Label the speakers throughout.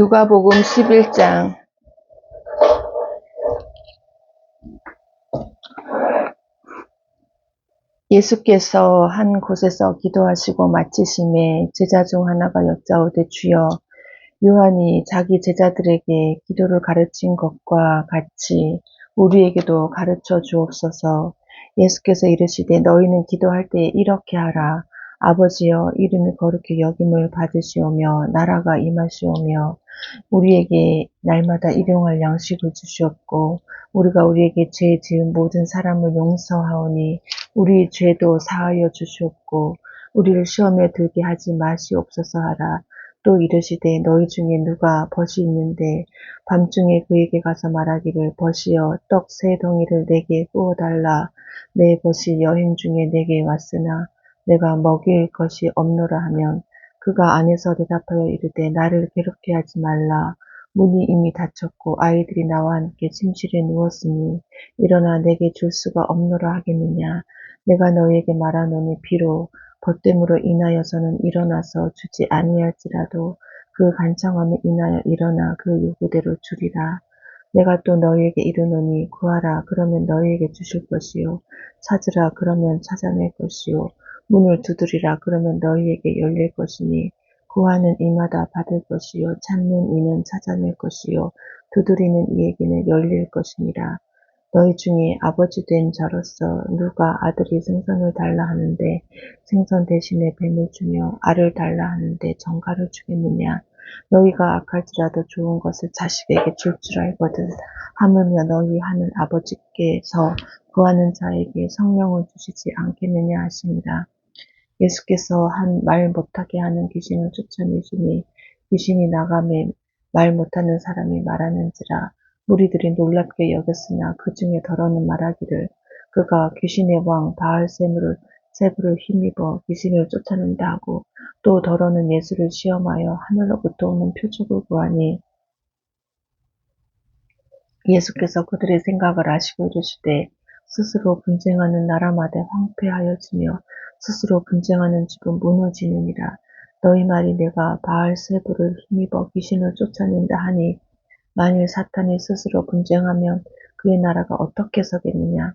Speaker 1: 누가복음 11장. 예수께서 한 곳에서 기도하시고 마치심에 제자 중 하나가 여짜오되 주여, 요한이 자기 제자들에게 기도를 가르친 것과 같이 우리에게도 가르쳐 주옵소서. 예수께서 이르시되 너희는 기도할 때 이렇게 하라. 아버지여, 이름이 거룩히 여김을 받으시오며 나라가 임하시오며 우리에게 날마다 일용할 양식을 주시옵고 우리가 우리에게 죄 지은 모든 사람을 용서하오니 우리 죄도 사하여 주시옵고 우리를 시험에 들게 하지 마시옵소서 하라. 또 이르시되 너희 중에 누가 벗이 있는데 밤중에 그에게 가서 말하기를 벗이여 떡 3덩이를 내게 구워달라. 내 벗이 여행 중에 내게 왔으나 내가 먹일 것이 없노라 하면 그가 안에서 대답하여 이르되 나를 괴롭게 하지 말라. 문이 이미 닫혔고 아이들이 나와 함께 침실에 누웠으니 일어나 내게 줄 수가 없노라 하겠느냐. 내가 너희에게 말하노니 비록 벗됨으로 인하여서는 일어나서 주지 아니할지라도 그 간청함에 인하여 일어나 그 요구대로 주리라. 내가 또 너희에게 이르노니 구하라 그러면 너희에게 주실 것이요 찾으라 그러면 찾아낼 것이요 문을 두드리라 그러면 너희에게 열릴 것이니 구하는 이마다 받을 것이요 찾는 이는 찾아낼 것이요 두드리는 이에게는 열릴 것이니라. 너희 중에 아버지 된 자로서 누가 아들이 생선을 달라 하는데 생선 대신에 뱀을 주며 알을 달라 하는데 정갈을 주겠느냐. 너희가 악할지라도 좋은 것을 자식에게 줄 줄 알거든 하물며 너희 하늘 아버지께서 구하는 자에게 성령을 주시지 않겠느냐 하시니라. 예수께서 한 말 못하게 하는 귀신을 쫓아내시니 귀신이 나가매 말 못하는 사람이 말하는지라. 무리들이 놀랍게 여겼으나 그 중에 더러는 말하기를 그가 귀신의 왕 바알세부를 힘입어 귀신을 쫓아낸다 하고 또 더러는 예수를 시험하여 하늘로부터 오는 표적을 구하니 예수께서 그들의 생각을 아시고 이르시되 스스로 분쟁하는 나라마다 황폐하여지며 스스로 분쟁하는 집은 무너지느니라. 너희 말이 내가 바알세부를 힘입어 귀신을 쫓아낸다 하니 만일 사탄이 스스로 분쟁하면 그의 나라가 어떻게 서겠느냐.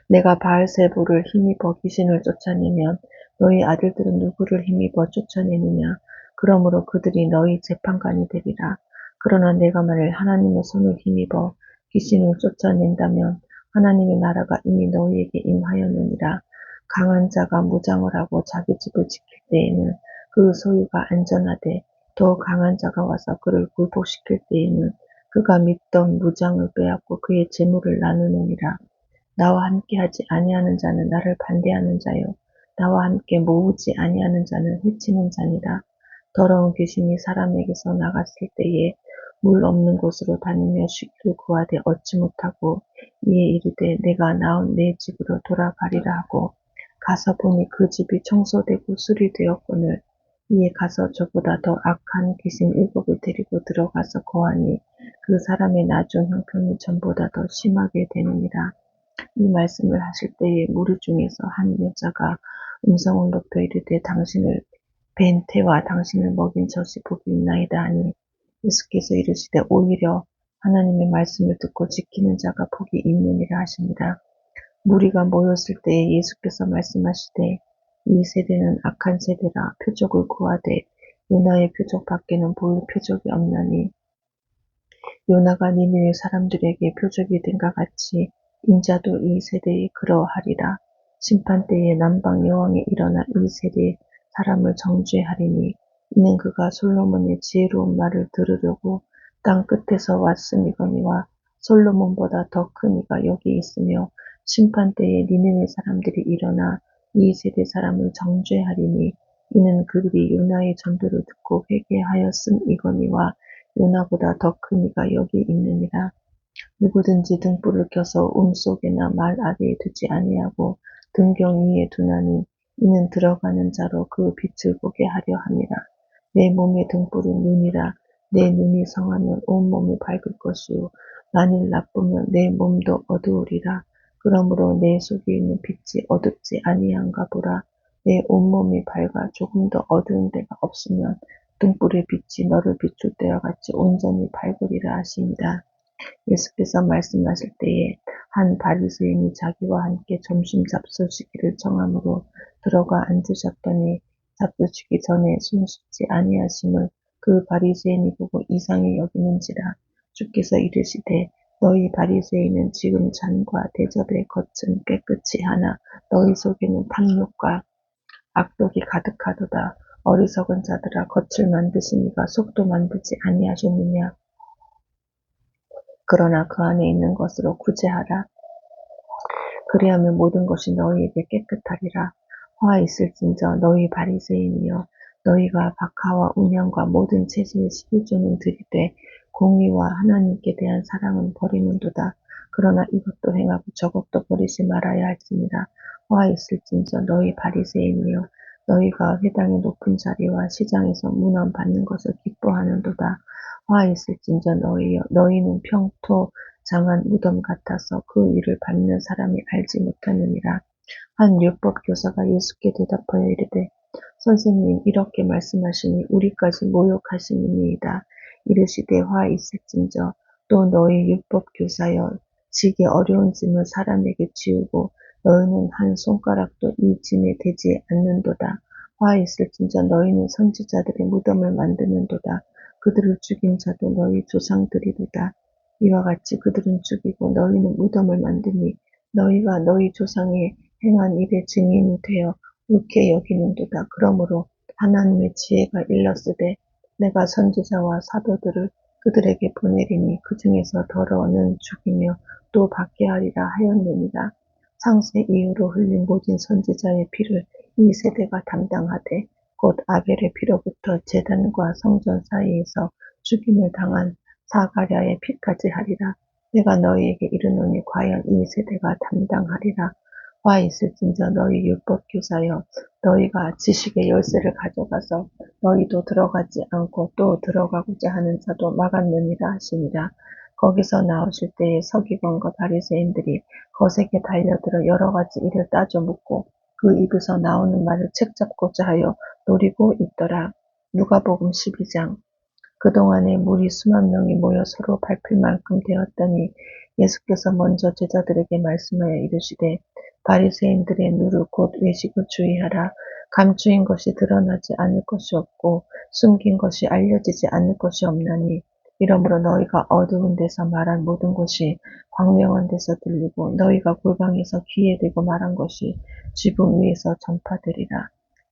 Speaker 1: 내가 바알세부를 힘입어 귀신을 쫓아내면 너희 아들들은 누구를 힘입어 쫓아내느냐. 그러므로 그들이 너희 재판관이 되리라. 그러나 내가 만일 하나님의 손을 힘입어 귀신을 쫓아낸다면 하나님의 나라가 이미 너희에게 임하였느니라. 강한 자가 무장을 하고 자기 집을 지킬 때에는 그 소유가 안전하되 더 강한 자가 와서 그를 굴복시킬 때에는 그가 믿던 무장을 빼앗고 그의 재물을 나누느니라. 나와 함께하지 아니하는 자는 나를 반대하는 자요 나와 함께 모으지 아니하는 자는 해치는 자니라. 더러운 귀신이 사람에게서 나갔을 때에 물 없는 곳으로 다니며 쉬기를 구하되 얻지 못하고 이에 이르되 내가 나온 내 집으로 돌아가리라 하고 가서 보니 그 집이 청소되고 수리되었거늘 이에 가서 저보다 더 악한 귀신 7을 데리고 들어가서 거하니 그 사람의 나중 형편이 전보다 더 심하게 되느니라. 이 말씀을 하실 때에 무리 중에서 한 여자가 음성을 높여 이르되 당신을 뵌 태와 당신을 먹인 젖이 복이 있나이다 하니 예수께서 이르시되 오히려 하나님의 말씀을 듣고 지키는 자가 복이 있느니라 하십니다. 무리가 모였을 때에 예수께서 말씀하시되 이 세대는 악한 세대라 표적을 구하되 요나의 표적 밖에는 보일 표적이 없나니 요나가 니느웨 사람들에게 표적이 된과 같이 인자도 이 세대에 그러하리라. 심판 때에 남방 여왕이 일어나 이 세대의 사람을 정죄하리니 이는 그가 솔로몬의 지혜로운 말을 들으려고 땅 끝에서 왔으니거니와 솔로몬보다 더 큰 이가 여기 있으며 심판 때에 니느웨 사람들이 일어나 이 세대 사람을 정죄하리니 이는 그들이 요나의 전도를 듣고 회개하였음이거니와 요나보다 더 큰 이가 여기 있느니라. 누구든지 등불을 켜서 속에나 말 아래에 두지 아니하고 등경 위에 두나니 이는 들어가는 자로 그 빛을 보게 하려 함이라. 내 몸의 등불은 눈이라. 내 눈이 성하면 온 몸이 밝을 것이요 만일 나쁘면 내 몸도 어두우리라. 그러므로 내 속에 있는 빛이 어둡지 아니한가 보라. 내 온몸이 밝아 조금 더 어두운 데가 없으면 등불의 빛이 너를 비출 때와 같이 온전히 밝으리라 하십니다. 예수께서 말씀하실 때에 한 바리새인이 자기와 함께 점심 잡수시기를 정함으로 들어가 앉으셨더니 잡수시기 전에 손 씻지 아니하심을 그 바리새인이 보고 이상히 여기는지라. 주께서 이르시되 너희 바리새인은 지금 잔과 대접의 겉은 깨끗이 하나 너희 속에는 탐욕과 악독이 가득하도다. 어리석은 자들아, 겉을 만드시니가 속도 만들지 아니하셨느냐. 그러나 그 안에 있는 것으로 구제하라. 그리하면 모든 것이 너희에게 깨끗하리라. 화 있을진저 너희 바리새인이여, 너희가 박하와 운양과 모든 체질의 11조는 들이되 공의와 하나님께 대한 사랑은 버리는도다. 그러나 이것도 행하고 저것도 버리지 말아야 할지니라. 화 있을진저 너희 바리새인이여, 너희가 회당의 높은 자리와 시장에서 문안 받는 것을 기뻐하는도다. 화 있을진저 너희여, 너희는 평토 장한 무덤 같아서 그 일을 받는 사람이 알지 못하느니라. 한 율법 교사가 예수께 대답하여 이르되 선생님, 이렇게 말씀하시니 우리까지 모욕하시니이다. 이르시되 화 있을진저 또 너희 율법 교사여, 지기 어려운 짐을 사람에게 지우고 너희는 한 손가락도 이 짐에 대지 않는도다. 화 있을진저 너희는 선지자들의 무덤을 만드는도다. 그들을 죽인 자도 너희 조상들이로다. 이와 같이 그들은 죽이고 너희는 무덤을 만드니 너희가 너희 조상의 행한 일의 증인이 되어 옳게 여기는도다. 그러므로 하나님의 지혜가 일렀으되 내가 선지자와 사도들을 그들에게 보내리니 그 중에서 더러는 죽이며 또 받게 하리라 하였느니라. 창세 이후로 흘린 모든 선지자의 피를 이 세대가 담당하되 곧 아벨의 피로부터 제단과 성전 사이에서 죽임을 당한 사가랴의 피까지 하리라. 내가 너희에게 이르노니 과연 이 세대가 담당하리라. 화 있을진저 너희 율법 교사여, 너희가 지식의 열쇠를 가져가서 너희도 들어가지 않고 또 들어가고자 하는 자도 막았느니라 하시니라. 거기서 나오실 때에 서기관과 바리새인들이 거세게 달려들어 여러 가지 일을 따져 묻고 그 입에서 나오는 말을 책잡고자 하여 노리고 있더라. 누가복음 12장. 그동안에 무리 수만 명이 모여 서로 밟힐 만큼 되었더니 예수께서 먼저 제자들에게 말씀하여 이르시되 바리새인들의 누르 곧 외식을 주의하라. 감추인 것이 드러나지 않을 것이 없고 숨긴 것이 알려지지 않을 것이 없나니 이러므로 너희가 어두운 데서 말한 모든 것이 광명한 데서 들리고 너희가 골방에서 귀에 대고 말한 것이 지붕 위에서 전파되리라.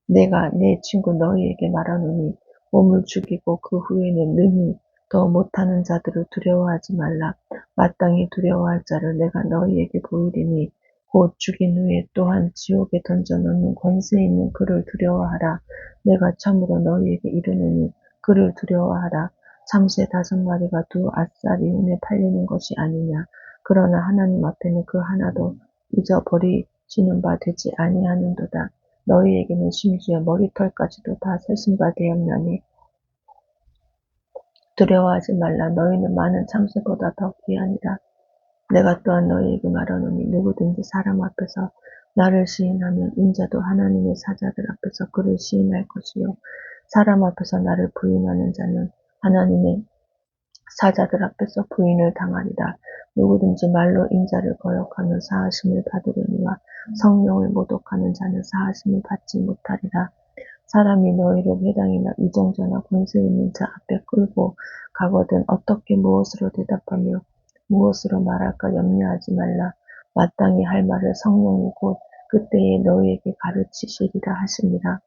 Speaker 1: 내가 내 친구 너희에게 말하노니 몸을 죽이고 그 후에는 능히 더 못하는 자들을 두려워하지 말라. 마땅히 두려워할 자를 내가 너희에게 보이리니 곧 죽인 후에 또한 지옥에 던져놓는 권세 있는 그를 두려워하라. 내가 참으로 너희에게 이르노니 그를 두려워하라. 참새 5마리가 두 아싸리온에 팔리는 것이 아니냐. 그러나 하나님 앞에는 그 하나도 잊어버리시는 바 되지 아니하는도다. 너희에게는 심지어 머리털까지도 다 세신 바 되었나니 두려워하지 말라. 너희는 많은 참새보다 더 귀하니라. 내가 또한 너희에게 말하노니 누구든지 사람 앞에서 나를 시인하면 인자도 하나님의 사자들 앞에서 그를 시인할 것이요 사람 앞에서 나를 부인하는 자는 하나님의 사자들 앞에서 부인을 당하리라. 누구든지 말로 인자를 거역하며 사하심을 받으려니와 성령을 모독하는 자는 사하심을 받지 못하리라. 사람이 너희를 회당이나 위정자나 권세 있는 자 앞에 끌고 가거든 어떻게 무엇으로 대답하며 무엇으로 말할까 염려하지 말라. 마땅히 할 말을 성령이 곧 그때에 너희에게 가르치시리라 하시니라.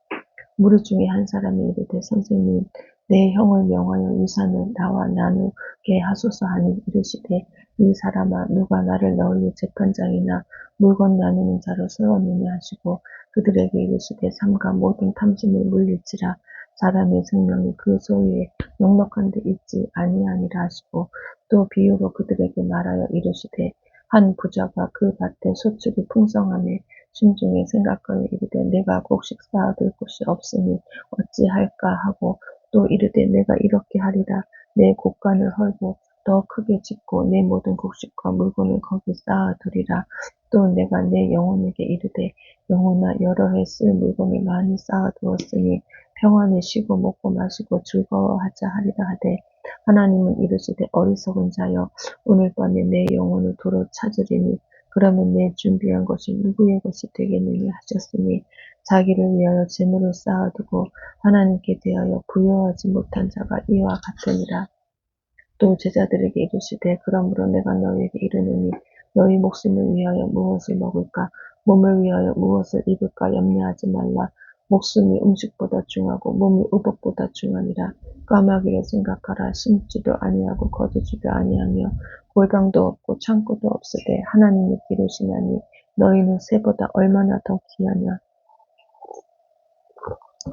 Speaker 1: 무리 중에 한 사람이 이르되 선생님, 내 형을 명하여 유산을 나와 나누게 하소서 하니 이르시되 이 사람아, 누가 나를 너희의 재판장이나 물건 나누는 자로 세웠느냐 하시고 그들에게 이르시되 삼가 모든 탐심을 물릴지라. 사람의 생명이 그 소유에 넉넉한 데 있지 아니하니라 하시고 또 비유로 그들에게 말하여 이르시되 한 부자가 그 밭에 소출이 풍성함에 심중에 생각하여 이르되 내가 곡식 쌓아둘 곳이 없으니 어찌할까 하고 또 이르되 내가 이렇게 하리라. 내 곡간을 헐고 더 크게 짓고 내 모든 곡식과 물건을 거기 쌓아두리라. 또 내가 내 영혼에게 이르되 영혼아, 여러 해 쓸 물건을 많이 쌓아두었으니 평안히 쉬고 먹고 마시고 즐거워하자 하리라 하되 하나님은 이르시되 어리석은 자여 오늘 밤에 내 영혼을 도로 찾으리니 그러면 내 준비한 것이 누구의 것이 되겠느냐 하셨으니 자기를 위하여 재물을 쌓아두고 하나님께 대하여 부여하지 못한 자가 이와 같으니라. 또 제자들에게 이르시되 그러므로 내가 너희에게 이르노니 너희 목숨을 위하여 무엇을 먹을까 몸을 위하여 무엇을 입을까 염려하지 말라. 목숨이 음식보다 중하고 몸이 의복보다 중하니라. 까마귀를 생각하라. 심지도 아니하고 거두지도 아니하며 골방도 없고 창고도 없으되 하나님이 기르시나니 너희는 새보다 얼마나 더 귀하냐.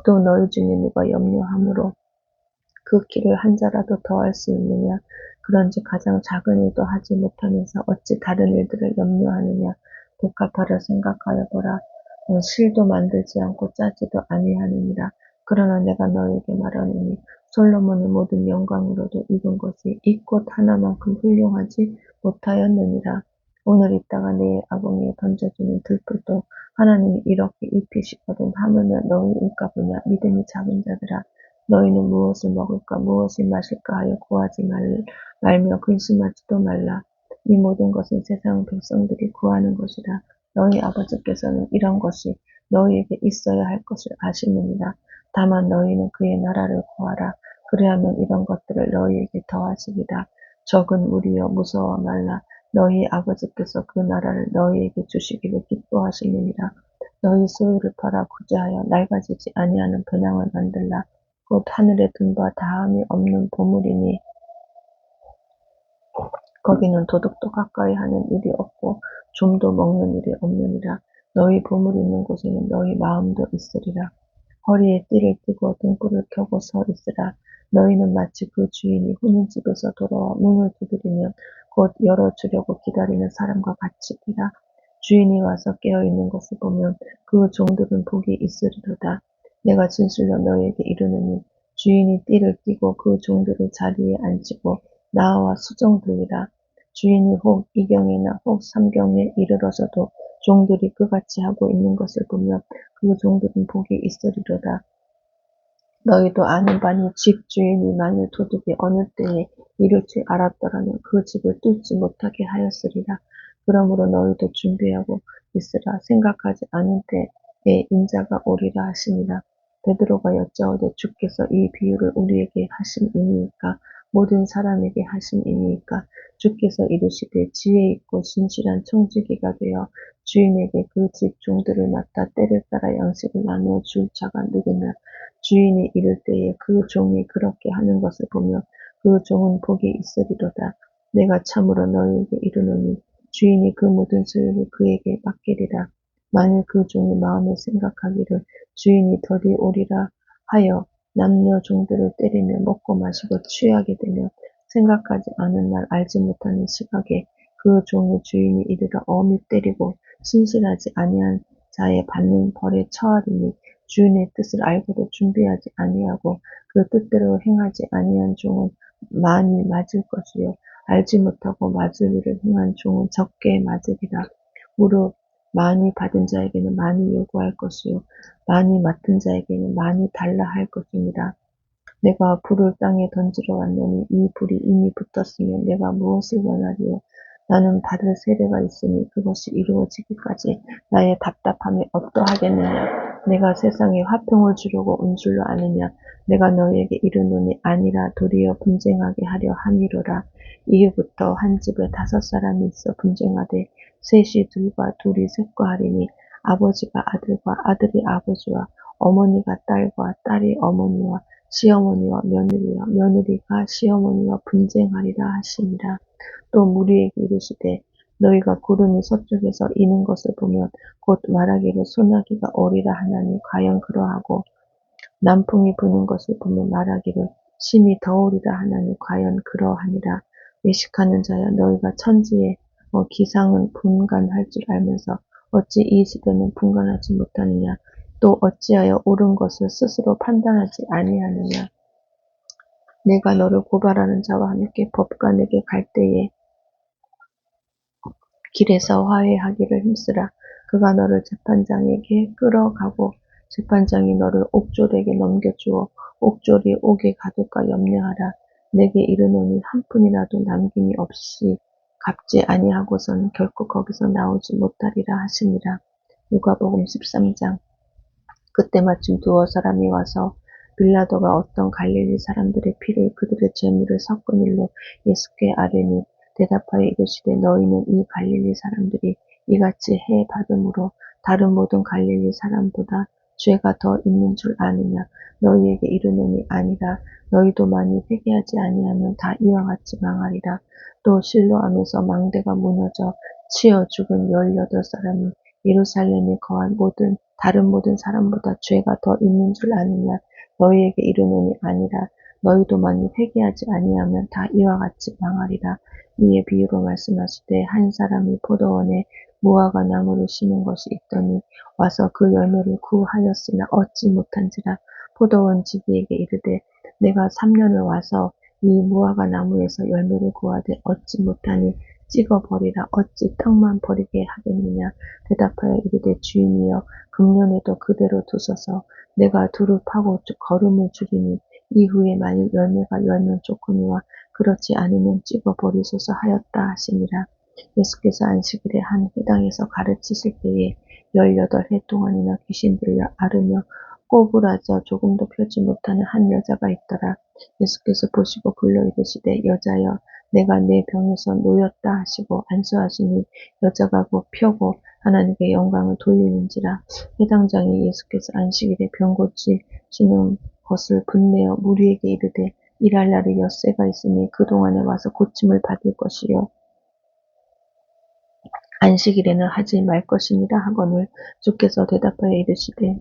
Speaker 1: 또 너희 중에 누가 염려함으로 그 길을 한 자라도 더할 수 있느냐. 그런즉 가장 작은 일도 하지 못하면서 어찌 다른 일들을 염려하느냐. 백합화를 생각하여 보라. 실도 만들지 않고 짜지도 아니하느니라. 그러나 내가 너에게 말하노니 솔로몬의 모든 영광으로도 입은 것이 이 꽃 하나만큼 훌륭하지 못하였느니라. 오늘 있다가 내일 아궁이에 던져주는 들풀도 하나님이 이렇게 입히시거든 하물며 너희일까 보냐. 믿음이 작은 자들아. 너희는 무엇을 먹을까 무엇을 마실까 하여 구하지 말며 근심하지도 말라. 이 모든 것은 세상 백성들이 구하는 것이라. 너희 아버지께서는 이런 것이 너희에게 있어야 할 것을 아시느니라. 다만 너희는 그의 나라를 구하라. 그리하면 이런 것들을 너희에게 더하시리라. 적은 우리여 무서워 말라. 너희 아버지께서 그 나라를 너희에게 주시기를 기뻐하시느니라. 너희 소유를 팔아 구제하여 낡아지지 아니하는 배낭을 만들라. 곧 하늘의 등과 다함이 없는 보물이니 거기는 도둑도 가까이 하는 일이 없고 좀도 먹는 일이 없느니라. 너희 보물 있는 곳에는 너희 마음도 있으리라. 허리에 띠를 띠고 등불을 켜고 서 있으라. 너희는 마치 그 주인이 후는 집에서 돌아와 문을 두드리면 곧 열어주려고 기다리는 사람과 같이 되라. 주인이 와서 깨어있는 것을 보면 그 종들은 복이 있으리로다. 내가 진실로 너희에게 이르노니 주인이 띠를 띠고 그 종들을 자리에 앉히고 나와 수종들이라. 주인이 혹 이경에나 혹 삼경에 이르러서도 종들이 그같이 하고 있는 것을 보면 그 종들은 복이 있으리로다. 너희도 아는 바니 집 주인이 만일 도둑이 어느 때에 이를 줄 알았더라면 그 집을 뚫지 못하게 하였으리라. 그러므로 너희도 준비하고 있으라. 생각하지 않은 때에 인자가 오리라 하시니라. 베드로가 여짜오되 주께서 이 비유를 우리에게 하신 이니이까 모든 사람에게 하신 이니이까 주께서 이르시되 지혜 있고 신실한 청지기가 되어 주인에게 그 집 종들을 맡아 때를 따라 양식을 나누어 줄 자가 누구냐. 주인이 이를 때에 그 종이 그렇게 하는 것을 보며 그 종은 복이 있으리로다. 내가 참으로 너희에게 이르노니 주인이 그 모든 소유를 그에게 맡기리라. 만일 그 종이 마음에 생각하기를 주인이 더디 오리라 하여 남녀 종들을 때리며 먹고 마시고 취하게 되며 생각하지 않은 날 알지 못하는 시각에 그 종의 주인이 이르러 엄히 때리고 신실하지 아니한 자의 받는 벌에 처하리니 주인의 뜻을 알고도 준비하지 아니하고 그 뜻대로 행하지 아니한 종은 많이 맞을 것이요 알지 못하고 맞을 일을 행한 종은 적게 맞으리라. 무릇 많이 받은 자에게는 많이 요구할 것이요 많이 맡은 자에게는 많이 달라 할 것이니라. 내가 불을 땅에 던지러 왔노니 이 불이 이미 붙었으면 내가 무엇을 원하리요. 나는 받을 세례가 있으니 그것이 이루어지기까지 나의 답답함이 어떠하겠느냐. 내가 세상에 화평을 주려고 온 줄로 아느냐. 내가 너희에게 이르노니 아니라 도리어 분쟁하게 하려 함이로라. 이후부터 한 집에 5사람이 있어 분쟁하되 셋이 둘과 둘이 셋과 하리니 아버지가 아들과 아들이 아버지와 어머니가 딸과 딸이 어머니와 시어머니와 며느리와 며느리가 시어머니와 분쟁하리라 하시니라. 또 무리에게 이르시되 너희가 구름이 서쪽에서 이는 것을 보면 곧 말하기를 소나기가 오리라 하나니 과연 그러하고 남풍이 부는 것을 보면 말하기를 심히 더우리라 하나니 과연 그러하니라. 외식하는 자야 너희가 천지의 기상은 분간할 줄 알면서 어찌 이 시대는 분간하지 못하느냐. 또 어찌하여 옳은 것을 스스로 판단하지 아니하느냐. 내가 너를 고발하는 자와 함께 법관에게 갈 때에 길에서 화해하기를 힘쓰라. 그가 너를 재판장에게 끌어가고 재판장이 너를 옥졸에게 넘겨주어 옥졸이 옥에 가둘까 염려하라. 내게 이르노니 한 푼이라도 남김이 없이 갚지 아니하고서는 결코 거기서 나오지 못하리라 하시니라. 누가복음 13장. 그때 마침 두어 사람이 와서 빌라도가 어떤 갈릴리 사람들의 피를 그들의 죄물을 섞은 일로 예수께 아뢰니 대답하여 이르시되 너희는 이 갈릴리 사람들이 이같이 해 받음으로 다른 모든 갈릴리 사람보다 죄가 더 있는 줄 아느냐. 너희에게 이르노니 아니라. 너희도 만일 회개하지 아니하면 다 이와 같이 망하리라. 또 실로암에서 망대가 무너져 치어 죽은 18사람이 예루살렘에 거한 다른 모든 사람보다 죄가 더 있는 줄 아느냐. 너희에게 이르노니 아니라. 너희도 만일 회개하지 아니하면 다 이와 같이 망하리라. 이에 비유로 말씀하시되 한 사람이 포도원에 무화과 나무를 심은 것이 있더니 와서 그 열매를 구하였으나 얻지 못한지라. 포도원 지기에게 이르되 내가 3년을 와서 이 무화과 나무에서 열매를 구하되 얻지 못하니 찍어버리라. 어찌 떡만 버리게 하겠느냐. 대답하여 이르되 주인이여 금년에도 그대로 두소서. 내가 두루 파고 거름을 주리니 이후에 만일 열매가 열면 좋거니와 그렇지 않으면 찍어버리소서 하였다 하시니라. 예수께서 안식일에 한 회당에서 가르치실 때에 18해 동안이나 귀신 들려 앓으며 꼬부라져 조금도 펴지 못하는 한 여자가 있더라. 예수께서 보시고 불러 이르시되 여자여 내가 내 병에서 놓였다 하시고 안수하시니 여자가 곧 펴고 하나님께 영광을 돌리는지라. 회당장이 예수께서 안식일에 병 고치시는 것을 분내어 무리에게 이르되 일할 날이 엿새가 있으니 그동안에 와서 고침을 받을 것이요 안식일에는 하지 말 것이니라 하거늘. 주께서 대답하여 이르시되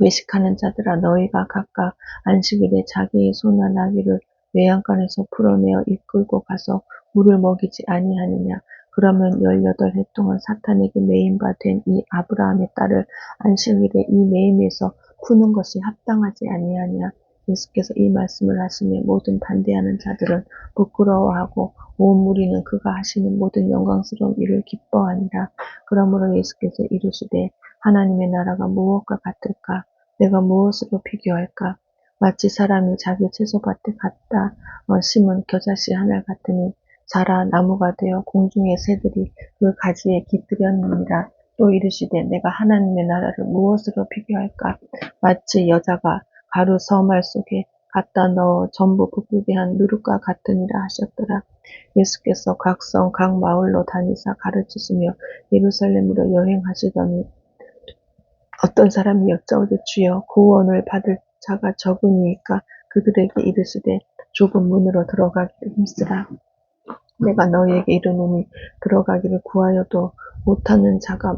Speaker 1: 외식하는 자들아 너희가 각각 안식일에 자기의 소나 나귀를 외양간에서 풀어내어 이끌고 가서 물을 먹이지 아니하느냐. 그러면 18해 동안 사탄에게 매인 바 된 이 아브라함의 딸을 안식일에 이 매임에서 푸는 것이 합당하지 아니하냐. 예수께서 이 말씀을 하시며 모든 반대하는 자들은 부끄러워하고 온 무리는 그가 하시는 모든 영광스러운 일을 기뻐하니라. 그러므로 예수께서 이르시되 하나님의 나라가 무엇과 같을까? 내가 무엇으로 비교할까? 마치 사람이 자기 채소밭에 갖다 심은 겨자씨 하나 같으니 자라 나무가 되어 공중의 새들이 그 가지에 깃들였느니라. 또 이르시되 내가 하나님의 나라를 무엇으로 비교할까? 마치 여자가 가루 서말 속에 갖다 넣어 전부 부풀게 한 누룩과 같으니라 하셨더라. 예수께서 각 성, 각 마을로 다니사 가르치시며 예루살렘으로 여행하시더니 어떤 사람이 여짜오되 주여 구원을 받을 자가 적으니까 그들에게 이르시되 좁은 문으로 들어가기를 힘쓰라. 내가 너희에게 이르노니 들어가기를 구하여도 못하는 자가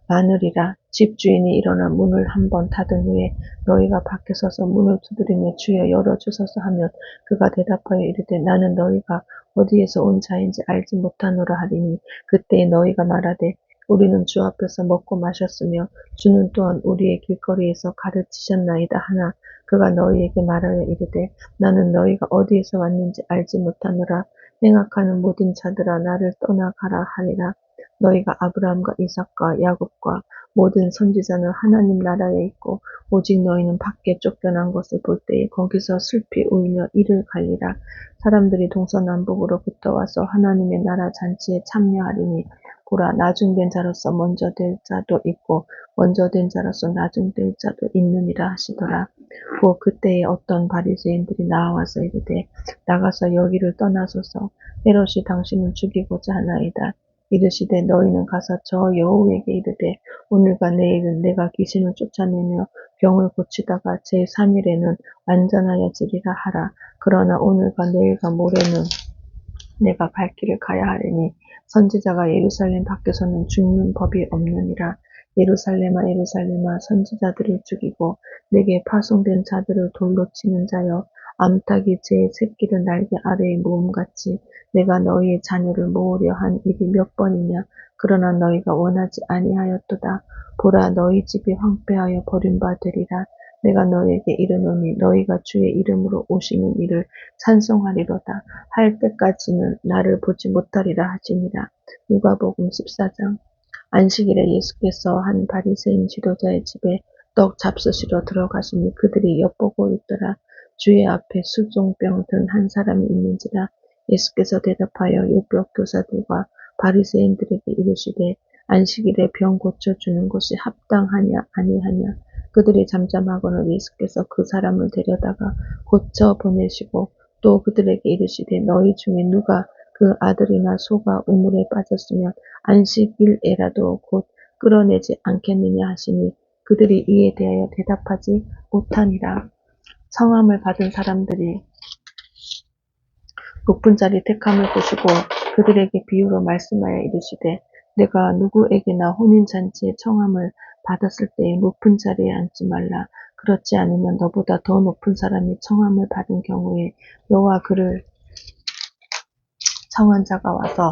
Speaker 1: 많으리라. 집주인이 일어나 문을 한번 닫은 후에 너희가 밖에 서서 문을 두드리며 주여 열어주소서 하면 그가 대답하여 이르되 나는 너희가 어디에서 온 자인지 알지 못하노라 하리니 그때에 너희가 말하되 우리는 주 앞에서 먹고 마셨으며 주는 또한 우리의 길거리에서 가르치셨나이다 하나 그가 너희에게 말하여 이르되 나는 너희가 어디에서 왔는지 알지 못하노라. 행악하는 모든 자들아 나를 떠나가라 하리라. 너희가 아브라함과 이삭과 야곱과 모든 선지자는 하나님 나라에 있고 오직 너희는 밖에 쫓겨난 것을 볼 때에 거기서 슬피 울며 이를 갈리라. 사람들이 동서남북으로 붙어와서 하나님의 나라 잔치에 참여하리니 보라 나중된 자로서 먼저 될 자도 있고 먼저 된 자로서 나중될 자도 있느니라 하시더라. 곧 그때에 어떤 바리새인들이 나와서 이르되 나가서 여기를 떠나소서. 헤롯이 당신을 죽이고자 하나이다. 이르시되 너희는 가서 저 여우에게 이르되 오늘과 내일은 내가 귀신을 쫓아내며 병을 고치다가 제3일에는 완전하여지리라 하라. 그러나 오늘과 내일과 모레는 내가 갈 길을 가야 하리니 선지자가 예루살렘 밖에서는 죽는 법이 없느니라. 예루살렘아 예루살렘아 선지자들을 죽이고 내게 파송된 자들을 돌로 치는 자여 암탉이 제 새끼를 날개 아래에 모음같이 내가 너희의 자녀를 모으려 한 일이 몇 번이냐. 그러나 너희가 원하지 아니하였도다. 보라 너희 집이 황폐하여 버림받으리라. 내가 너희에게 이르노니 너희가 주의 이름으로 오시는 이를 찬송하리로다. 할 때까지는 나를 보지 못하리라 하시니라. 누가복음 14장. 안식일에 예수께서 한 바리새인 지도자의 집에 떡 잡수시러 들어가시니 그들이 엿보고 있더라. 주의 앞에 수종병 든 한 사람이 있는지라. 예수께서 대답하여 율법 교사들과 바리새인들에게 이르시되 안식일에 병 고쳐주는 것이 합당하냐 아니하냐. 그들이 잠잠하거늘 예수께서 그 사람을 데려다가 고쳐 보내시고 또 그들에게 이르시되 너희 중에 누가 그 아들이나 소가 우물에 빠졌으면 안식일에라도 곧 끌어내지 않겠느냐 하시니 그들이 이에 대하여 대답하지 못하니라. 성함을 받은 사람들이 높은 자리 택함을 보시고 그들에게 비유로 말씀하여 이르시되 내가 누구에게나 혼인잔치에 청함을 받았을 때에 높은 자리에 앉지 말라. 그렇지 않으면 너보다 더 높은 사람이 청함을 받은 경우에 너와 그를 청한 자가 와서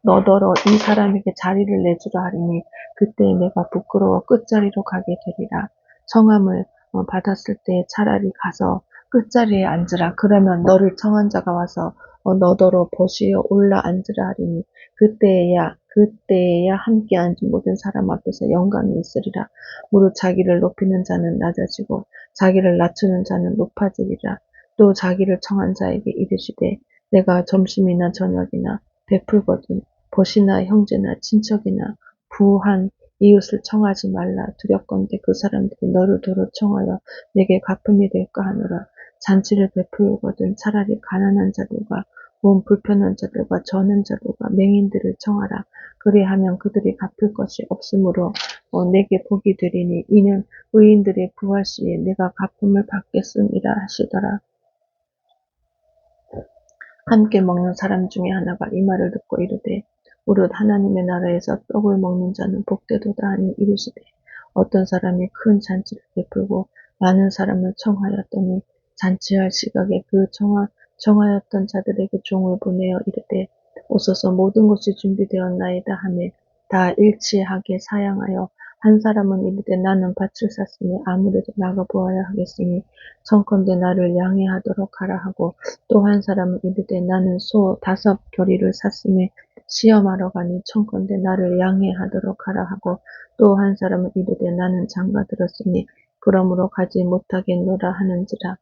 Speaker 1: 너더러 이 사람에게 자리를 내주라 하리니 그때 내가 부끄러워 끝자리로 가게 되리라. 청함을 받았을 때 차라리 가서 끝자리에 앉으라. 그러면 너를 청한 자가 와서 너더러 보시어 올라 앉으라 하리니 그때에야 함께 앉은 모든 사람 앞에서 영광이 있으리라. 무릇 자기를 높이는 자는 낮아지고 자기를 낮추는 자는 높아지리라. 또 자기를 청한 자에게 이르시되 내가 점심이나 저녁이나 베풀거든 벗이나 형제나 친척이나 부한 이웃을 청하지 말라. 두렵건대 그 사람들이 너를 도로 청하여 내게 갚음이 될까 하노라. 잔치를 베풀거든 차라리 가난한 자들과 몸 불편한 자들과 저는 자들과 맹인들을 청하라. 그리하면 그들이 갚을 것이 없으므로 내게 복이 되리니 이는 의인들의 부활 시에 내가 갚음을 받겠음이라 하시더라. 함께 먹는 사람 중에 하나가 이 말을 듣고 이르되 무릇 하나님의 나라에서 떡을 먹는 자는 복되도다 하니 이르시되 어떤 사람이 큰 잔치를 베풀고 많은 사람을 청하였더니 잔치할 시각에 그 청하였던 자들에게 종을 보내어 이르되 오소서 모든 것이 준비되었나이다 하며 다 일치하게 사양하여 한 사람은 이르되 나는 밭을 샀으니 아무래도 나가보아야 하겠으니 청컨대 나를 양해하도록 하라 하고 또 한 사람은 이르되 나는 소 5 겨리를 샀으니 시험하러 가니 청컨대 나를 양해하도록 하라 하고 또 한 사람은 이르되 나는 장가 들었으니 그러므로 가지 못하겠노라 하는지라.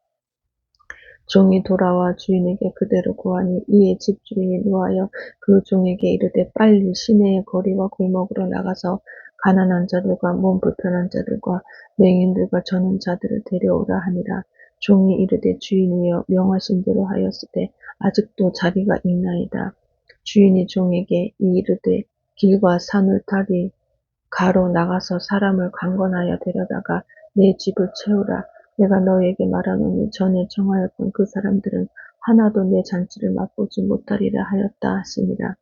Speaker 1: 종이 돌아와 주인에게 그대로 구하니 이에 집주인이 노하여 그 종에게 이르되 빨리 시내의 거리와 골목으로 나가서 가난한 자들과 몸 불편한 자들과 맹인들과 저는 자들을 데려오라 하니라. 종이 이르되 주인이여 명하신 대로 하였으되 아직도 자리가 있나이다. 주인이 종에게 이르되 길과 산을 타리 가로 나가서 사람을 강권하여 데려다가 내 집을 채우라. 내가 너에게 말하노니 전에 청하였던 그 사람들은 하나도 내 잔치를 맛보지 못하리라 하였다 하시니라.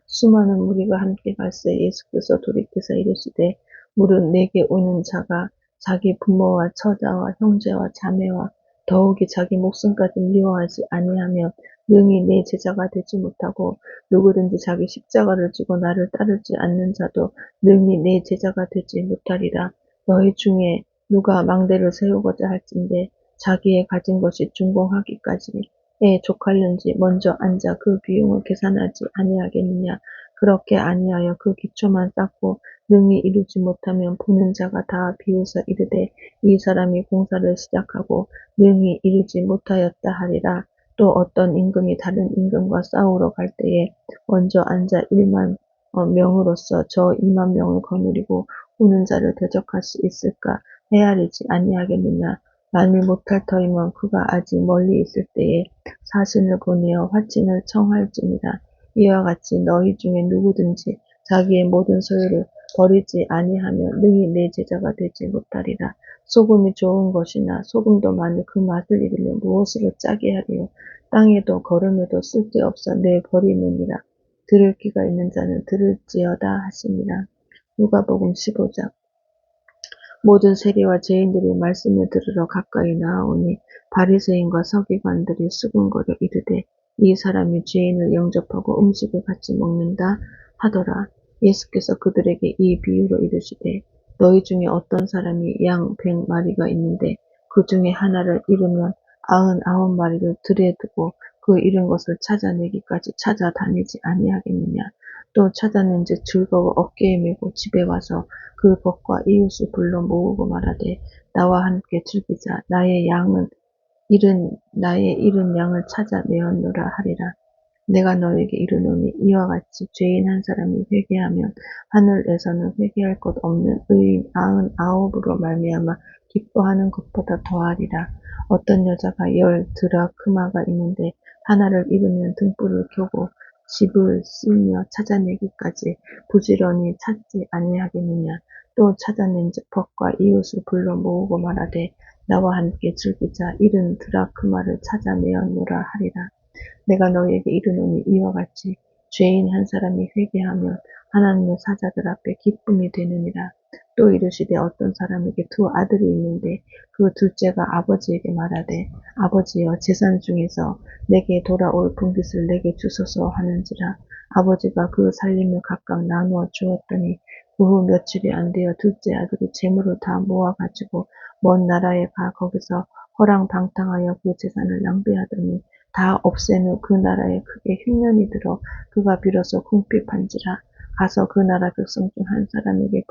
Speaker 1: 수많은 무리가 함께 갈새 예수께서 돌이키사 이르시되 무릇 내게 오는 자가 자기 부모와 처자와 형제와 자매와 더욱이 자기 목숨까지 미워하지 아니하면 능히 내 제자가 되지 못하고 누구든지 자기 십자가를 지고 나를 따르지 않는 자도 능히 내 제자가 되지 못하리라. 너희 중에 누가 망대를 세우고자 할진대 자기의 가진 것이 준공하기까지에 족할는지 먼저 앉아 그 비용을 계산하지 아니하겠느냐. 그렇게 아니하여 그 기초만 쌓고 능히 이루지 못하면 보는 자가 다 비웃어 이르되 이 사람이 공사를 시작하고 능히 이루지 못하였다 하리라. 또 어떤 임금이 다른 임금과 싸우러 갈 때에 먼저 앉아 1만 명으로서 저 2만 명을 거느리고 오는 자를 대적할 수 있을까 헤아리지 아니하겠느냐. 만일 못할 터이면 그가 아직 멀리 있을 때에 사신을 보내어 화친을 청할지니라. 이와 같이 너희 중에 누구든지 자기의 모든 소유를 버리지 아니하며 능히 내 제자가 되지 못하리라. 소금이 좋은 것이나 소금도 만일 그 맛을 잃으면 무엇으로 짜게 하리요. 땅에도 거름에도 쓸데없어 내버리느니라. 들을 귀가 있는 자는 들을지어다 하시니라. 누가복음 15장. 모든 세리와 죄인들이 말씀을 들으러 가까이 나아오니 바리새인과 서기관들이 수군거려 이르되 이 사람이 죄인을 영접하고 음식을 같이 먹는다 하더라. 예수께서 그들에게 이 비유로 이르시되 너희 중에 어떤 사람이 양 100마리가 있는데 그 중에 하나를 잃으면 99마리를 들에 두고 그 잃은 것을 찾아내기까지 찾아다니지 아니하겠느냐. 또 찾아낸즉 즐거워 어깨에 메고 집에 와서 그 벗과 이웃을 불러 모으고 말하되 나와 함께 즐기자. 나의 잃은 양을 찾아 내었노라 하리라. 내가 너에게 이르노니 이와 같이 죄인 한 사람이 회개하면 하늘에서는 회개할 것 없는 의인 99으로 말미암아 기뻐하는 것보다 더하리라. 어떤 여자가 10드라크마가 있는데 하나를 잃으면 등불을 켜고 집을 쓸며 찾아내기까지 부지런히 찾지 아니하겠느냐. 또 찾아낸즉 벗과 이웃을 불러 모으고 말하되 나와 함께 즐기자. 70드라크마를 찾아내었노라 하리라. 내가 너희에게 이르노니 이와 같이 죄인 한 사람이 회개하면 하나님의 사자들 앞에 기쁨이 되느니라. 또 이르시되 어떤 사람에게 두 아들이 있는데 그 둘째가 아버지에게 말하되 아버지여 재산 중에서 내게 돌아올 분깃을 내게 주소서 하는지라. 아버지가 그 살림을 각각 나누어 주었더니 그 후 며칠이 안 되어 둘째 아들이 재물을 다 모아가지고 먼 나라에 가 거기서 허랑방탕하여 그 재산을 낭비하더니 다 없앤 후 그 나라에 크게 흉년이 들어 그가 비로소 궁핍한지라. 가서 그 나라 백성 중 한 사람에게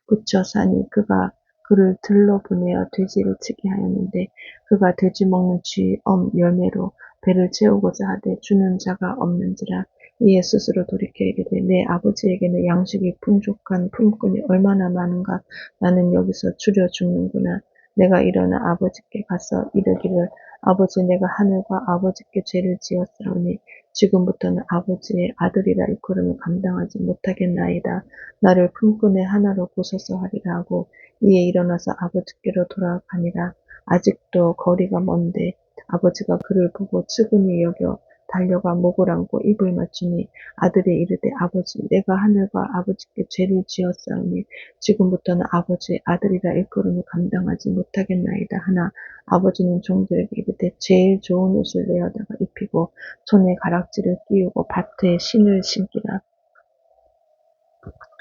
Speaker 1: 붙여 사니 그가 그를 들러 보내어 돼지를 치게 하였는데 그가 돼지 먹는 쥐엄 열매로 배를 채우고자 하되 주는 자가 없는지라. 이에 스스로 돌이켜 이르되 내 아버지에게는 양식이 풍족한 품꾼이 얼마나 많은가. 나는 여기서 추려 죽는구나. 내가 일어나 아버지께 가서 이르기를 아버지 내가 하늘과 아버지께 죄를 지었사오니 지금부터는 아버지의 아들이라 일컬음을 감당하지 못하겠나이다. 나를 품꾼의 하나로 보소서 하리라 하고 이에 일어나서 아버지께로 돌아가니라. 아직도 거리가 먼데 아버지가 그를 보고 측은히 여겨 달려가 목을 안고 입을 맞추니 아들이 이르되 아버지 내가 하늘과 아버지께 죄를 지었사오니 지금부터는 아버지의 아들이라 일컬음을 감당하지 못하겠나이다 하나 아버지는 종들에게 이르되 제일 좋은 옷을 내어다가 입히고 손에 가락지를 끼우고 밭에 신을 신기라.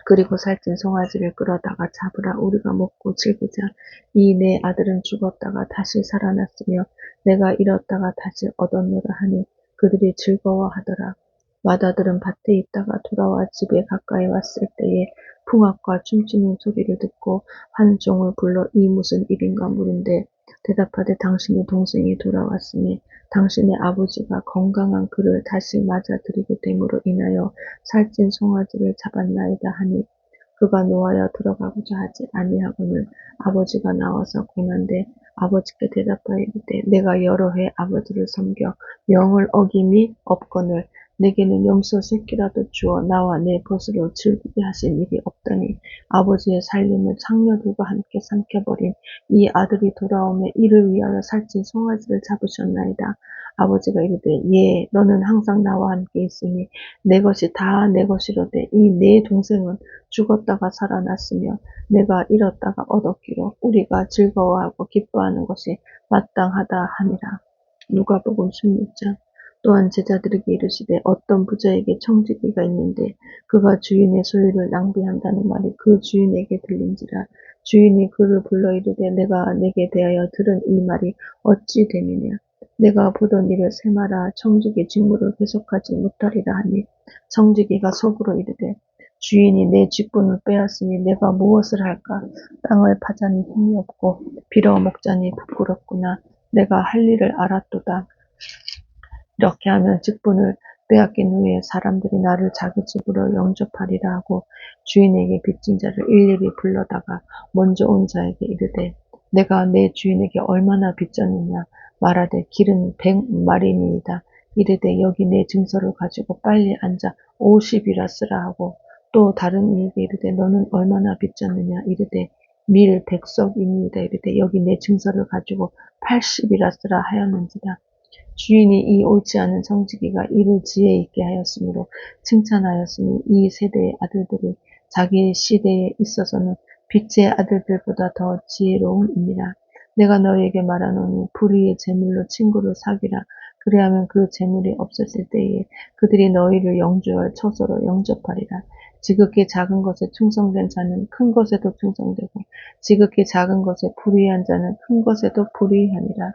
Speaker 1: 그리고 살찐 송아지를 끌어다가 잡으라. 우리가 먹고 즐기자. 이 내 아들은 죽었다가 다시 살아났으며 내가 잃었다가 다시 얻었노라 하니 그들이 즐거워하더라. 맏아들은 밭에 있다가 돌아와 집에 가까이 왔을 때에 풍악과 춤추는 소리를 듣고 한 종을 불러 이 무슨 일인가 물은데 대답하되 당신의 동생이 돌아왔으니 당신의 아버지가 건강한 그를 다시 맞아들이게 됨으로 인하여 살찐 송아지를 잡았나이다 하니 그가 노하여 들어가고자 하지 아니하고는 아버지가 나와서 고난데 아버지께 대답하여 이르되 내가 여러 해 아버지를 섬겨 명을 어김이 없거늘 내게는 염소 새끼라도 주어 나와 내 벗으로 즐기게 하신 일이 없더니 아버지의 살림을 창녀들과 함께 삼켜버린 이 아들이 돌아오매 이를 위하여 살찐 송아지를 잡으셨나이다. 아버지가 이르되 예 너는 항상 나와 함께 있으니 내 것이 다 내 것이로되 이 내 동생은 죽었다가 살아났으며 내가 잃었다가 얻었기로 우리가 즐거워하고 기뻐하는 것이 마땅하다 하니라. 누가복음 16장. 또한 제자들에게 이르시되 어떤 부자에게 청지기가 있는데 그가 주인의 소유를 낭비한다는 말이 그 주인에게 들린지라. 주인이 그를 불러 이르되 내가 내게 대하여 들은 이 말이 어찌 됨이냐. 내가 보던 일을 세마라. 청지기 직무를 계속하지 못하리라 하니 청지기가 속으로 이르되 주인이 내 직분을 빼앗으니 내가 무엇을 할까. 땅을 파자니 힘이 없고 빌어먹자니 부끄럽구나. 내가 할 일을 알았도다. 이렇게 하면 직분을 빼앗긴 후에 사람들이 나를 자기 집으로 영접하리라 하고 주인에게 빚진 자를 일일이 불러다가 먼저 온 자에게 이르되 내가 내 주인에게 얼마나 빚졌느냐 말하되 길은 100마리니이다. 이르되 여기 내 증서를 가지고 빨리 앉아 50이라 쓰라 하고 또 다른 이에게 이르되 너는 얼마나 빚졌느냐 이르되 밀 100석이니이다. 이르되 여기 내 증서를 가지고 80이라 쓰라 하였는지라. 주인이 이 옳지 않은 청지기가 이를 지혜 있게 하였으므로 칭찬하였으니 이 세대의 아들들이 자기 시대에 있어서는 빛의 아들들보다 더 지혜로움이니라. 내가 너희에게 말하노니 불의의 재물로 친구를 사귀라. 그리하면 그 재물이 없었을 때에 그들이 너희를 영주할 처소로 영접하리라. 지극히 작은 것에 충성된 자는 큰 것에도 충성되고 지극히 작은 것에 불의한 자는 큰 것에도 불의하니라.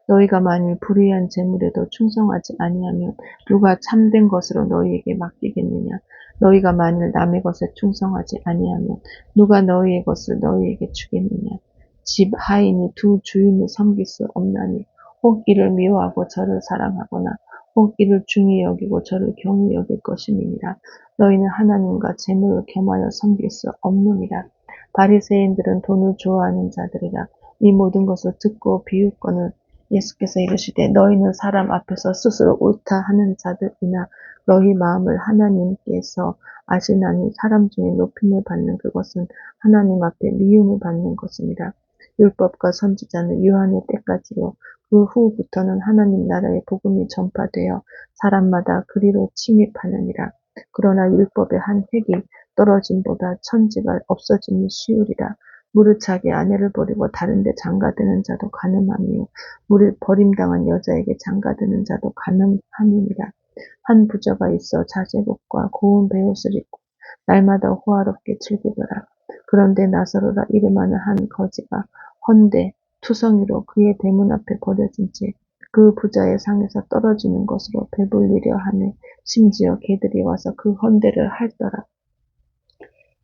Speaker 1: 너희가 만일 불의한 재물에도 충성하지 아니하면 누가 참된 것으로 너희에게 맡기겠느냐. 너희가 만일 남의 것에 충성하지 아니하면 누가 너희의 것을 너희에게 주겠느냐. 집 하인이 두 주인을 섬길 수 없나니 혹 이를 미워하고 저를 사랑하거나 혹 이를 중히 여기고 저를 경히 여길 것임이니라. 너희는 하나님과 재물을 겸하여 섬길 수 없느니라. 바리새인들은 돈을 좋아하는 자들이라. 이 모든 것을 듣고 비웃거늘 예수께서 이르시되 너희는 사람 앞에서 스스로 옳다 하는 자들이나 너희 마음을 하나님께서 아시나니 사람 중에 높임을 받는 그것은 하나님 앞에 미움을 받는 것입니다. 율법과 선지자는 요한의 때까지요. 그 후부터는 하나님 나라의 복음이 전파되어 사람마다 그리로 침입하느니라. 그러나 율법의 한 획이 떨어짐보다 천지가 없어짐이 쉬우리라. 무릇 자기 아내를 버리고 다른 데 장가드는 자도 가늠하며 무릇 버림당한 여자에게 장가드는 자도 가늠함이니라. 한 부자가 있어 자제복과 고운 베옷을 입고 날마다 호화롭게 즐기더라. 그런데 나사로라 이름하는 한 거지가 헌데 투성이로 그의 대문 앞에 버려진 채 그 부자의 상에서 떨어지는 것으로 배불리려 하네. 심지어 개들이 와서 그 헌데를 핥더라.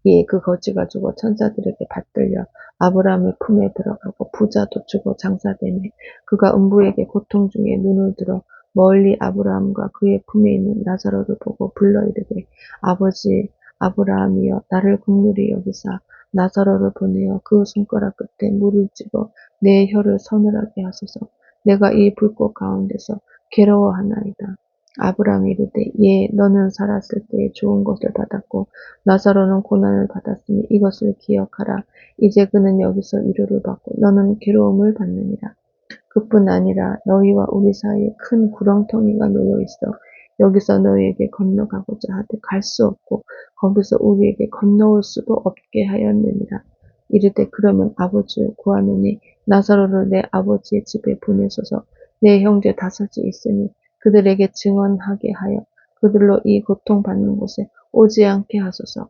Speaker 1: 이에 그 거지가 죽어 천사들에게 받들려 아브라함의 품에 들어가고 부자도 죽어 장사되매 그가 음부에게 고통 중에 눈을 들어 멀리 아브라함과 그의 품에 있는 나사로를 보고 불러 이르되 아버지 아브라함이여 나를 긍휼히 여기사 나사로를 보내어 그 손가락 끝에 물을 찍어 내 혀를 서늘하게 하소서. 내가 이 불꽃 가운데서 괴로워하나이다. 아브라함이 이르되 예 너는 살았을 때에 좋은 것을 받았고 나사로는 고난을 받았으니 이것을 기억하라. 이제 그는 여기서 위로를 받고 너는 괴로움을 받느니라. 그뿐 아니라 너희와 우리 사이에 큰 구렁텅이가 놓여 있어 여기서 너희에게 건너가고자 하되 갈 수 없고 거기서 우리에게 건너올 수도 없게 하였느니라. 이르되 그러면 아버지여 구하노니 나사로를 내 아버지의 집에 보내소서. 내 형제 다섯이 있으니 그들에게 증언하게 하여 그들로 이 고통받는 곳에 오지 않게 하소서.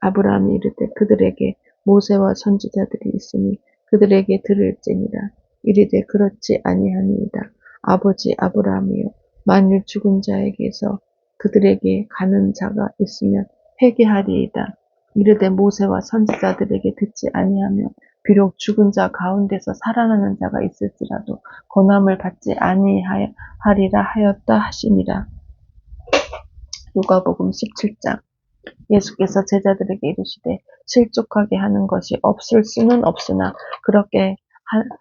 Speaker 1: 아브라함이 이르되 그들에게 모세와 선지자들이 있으니 그들에게 들을지니라. 이르되 그렇지 아니하니이다. 아버지 아브라함이여 만일 죽은 자에게서 그들에게 가는 자가 있으면 회개하리이다. 이르되 모세와 선지자들에게 듣지 아니하며 비록 죽은 자 가운데서 살아나는 자가 있을지라도 고난을 받지 아니하리라 하였다 하시니라. 누가복음 17장. 예수께서 제자들에게 이르시되 실족하게 하는 것이 없을 수는 없으나 그렇게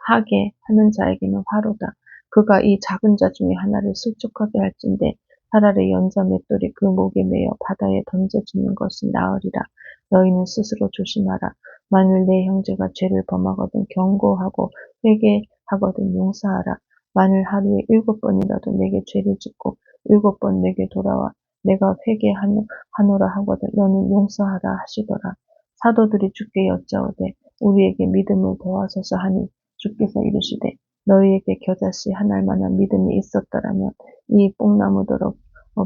Speaker 1: 하게 하는 자에게는 화로다. 그가 이 작은 자 중에 하나를 실족하게 할진대 차라리 연자 맷돌이 그 목에 매어 바다에 던져지는 것이 나으리라. 너희는 스스로 조심하라. 만일 내 형제가 죄를 범하거든 경고하고 회개하거든 용서하라. 만일 하루에 7번이라도 내게 죄를 짓고 7번 내게 돌아와 내가 회개하노라 하거든 너는 용서하라 하시더라. 사도들이 주께 여짜오되 우리에게 믿음을 더하소서 하니 주께서 이르시되 너희에게 겨자씨 한 알만한 믿음이 있었더라면 이 뽕나무더러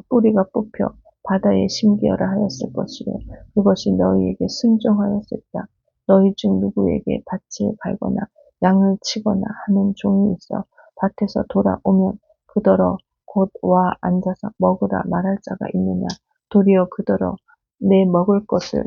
Speaker 1: 뿌리가 뽑혀 바다에 심기어라 하였을 것이요 그것이 너희에게 순종하였을다. 너희 중 누구에게 밭을 갈거나 양을 치거나 하는 종이 있어 밭에서 돌아오면 그더러 곧 와 앉아서 먹으라 말할 자가 있느냐. 도리어 그더러 내 먹을 것을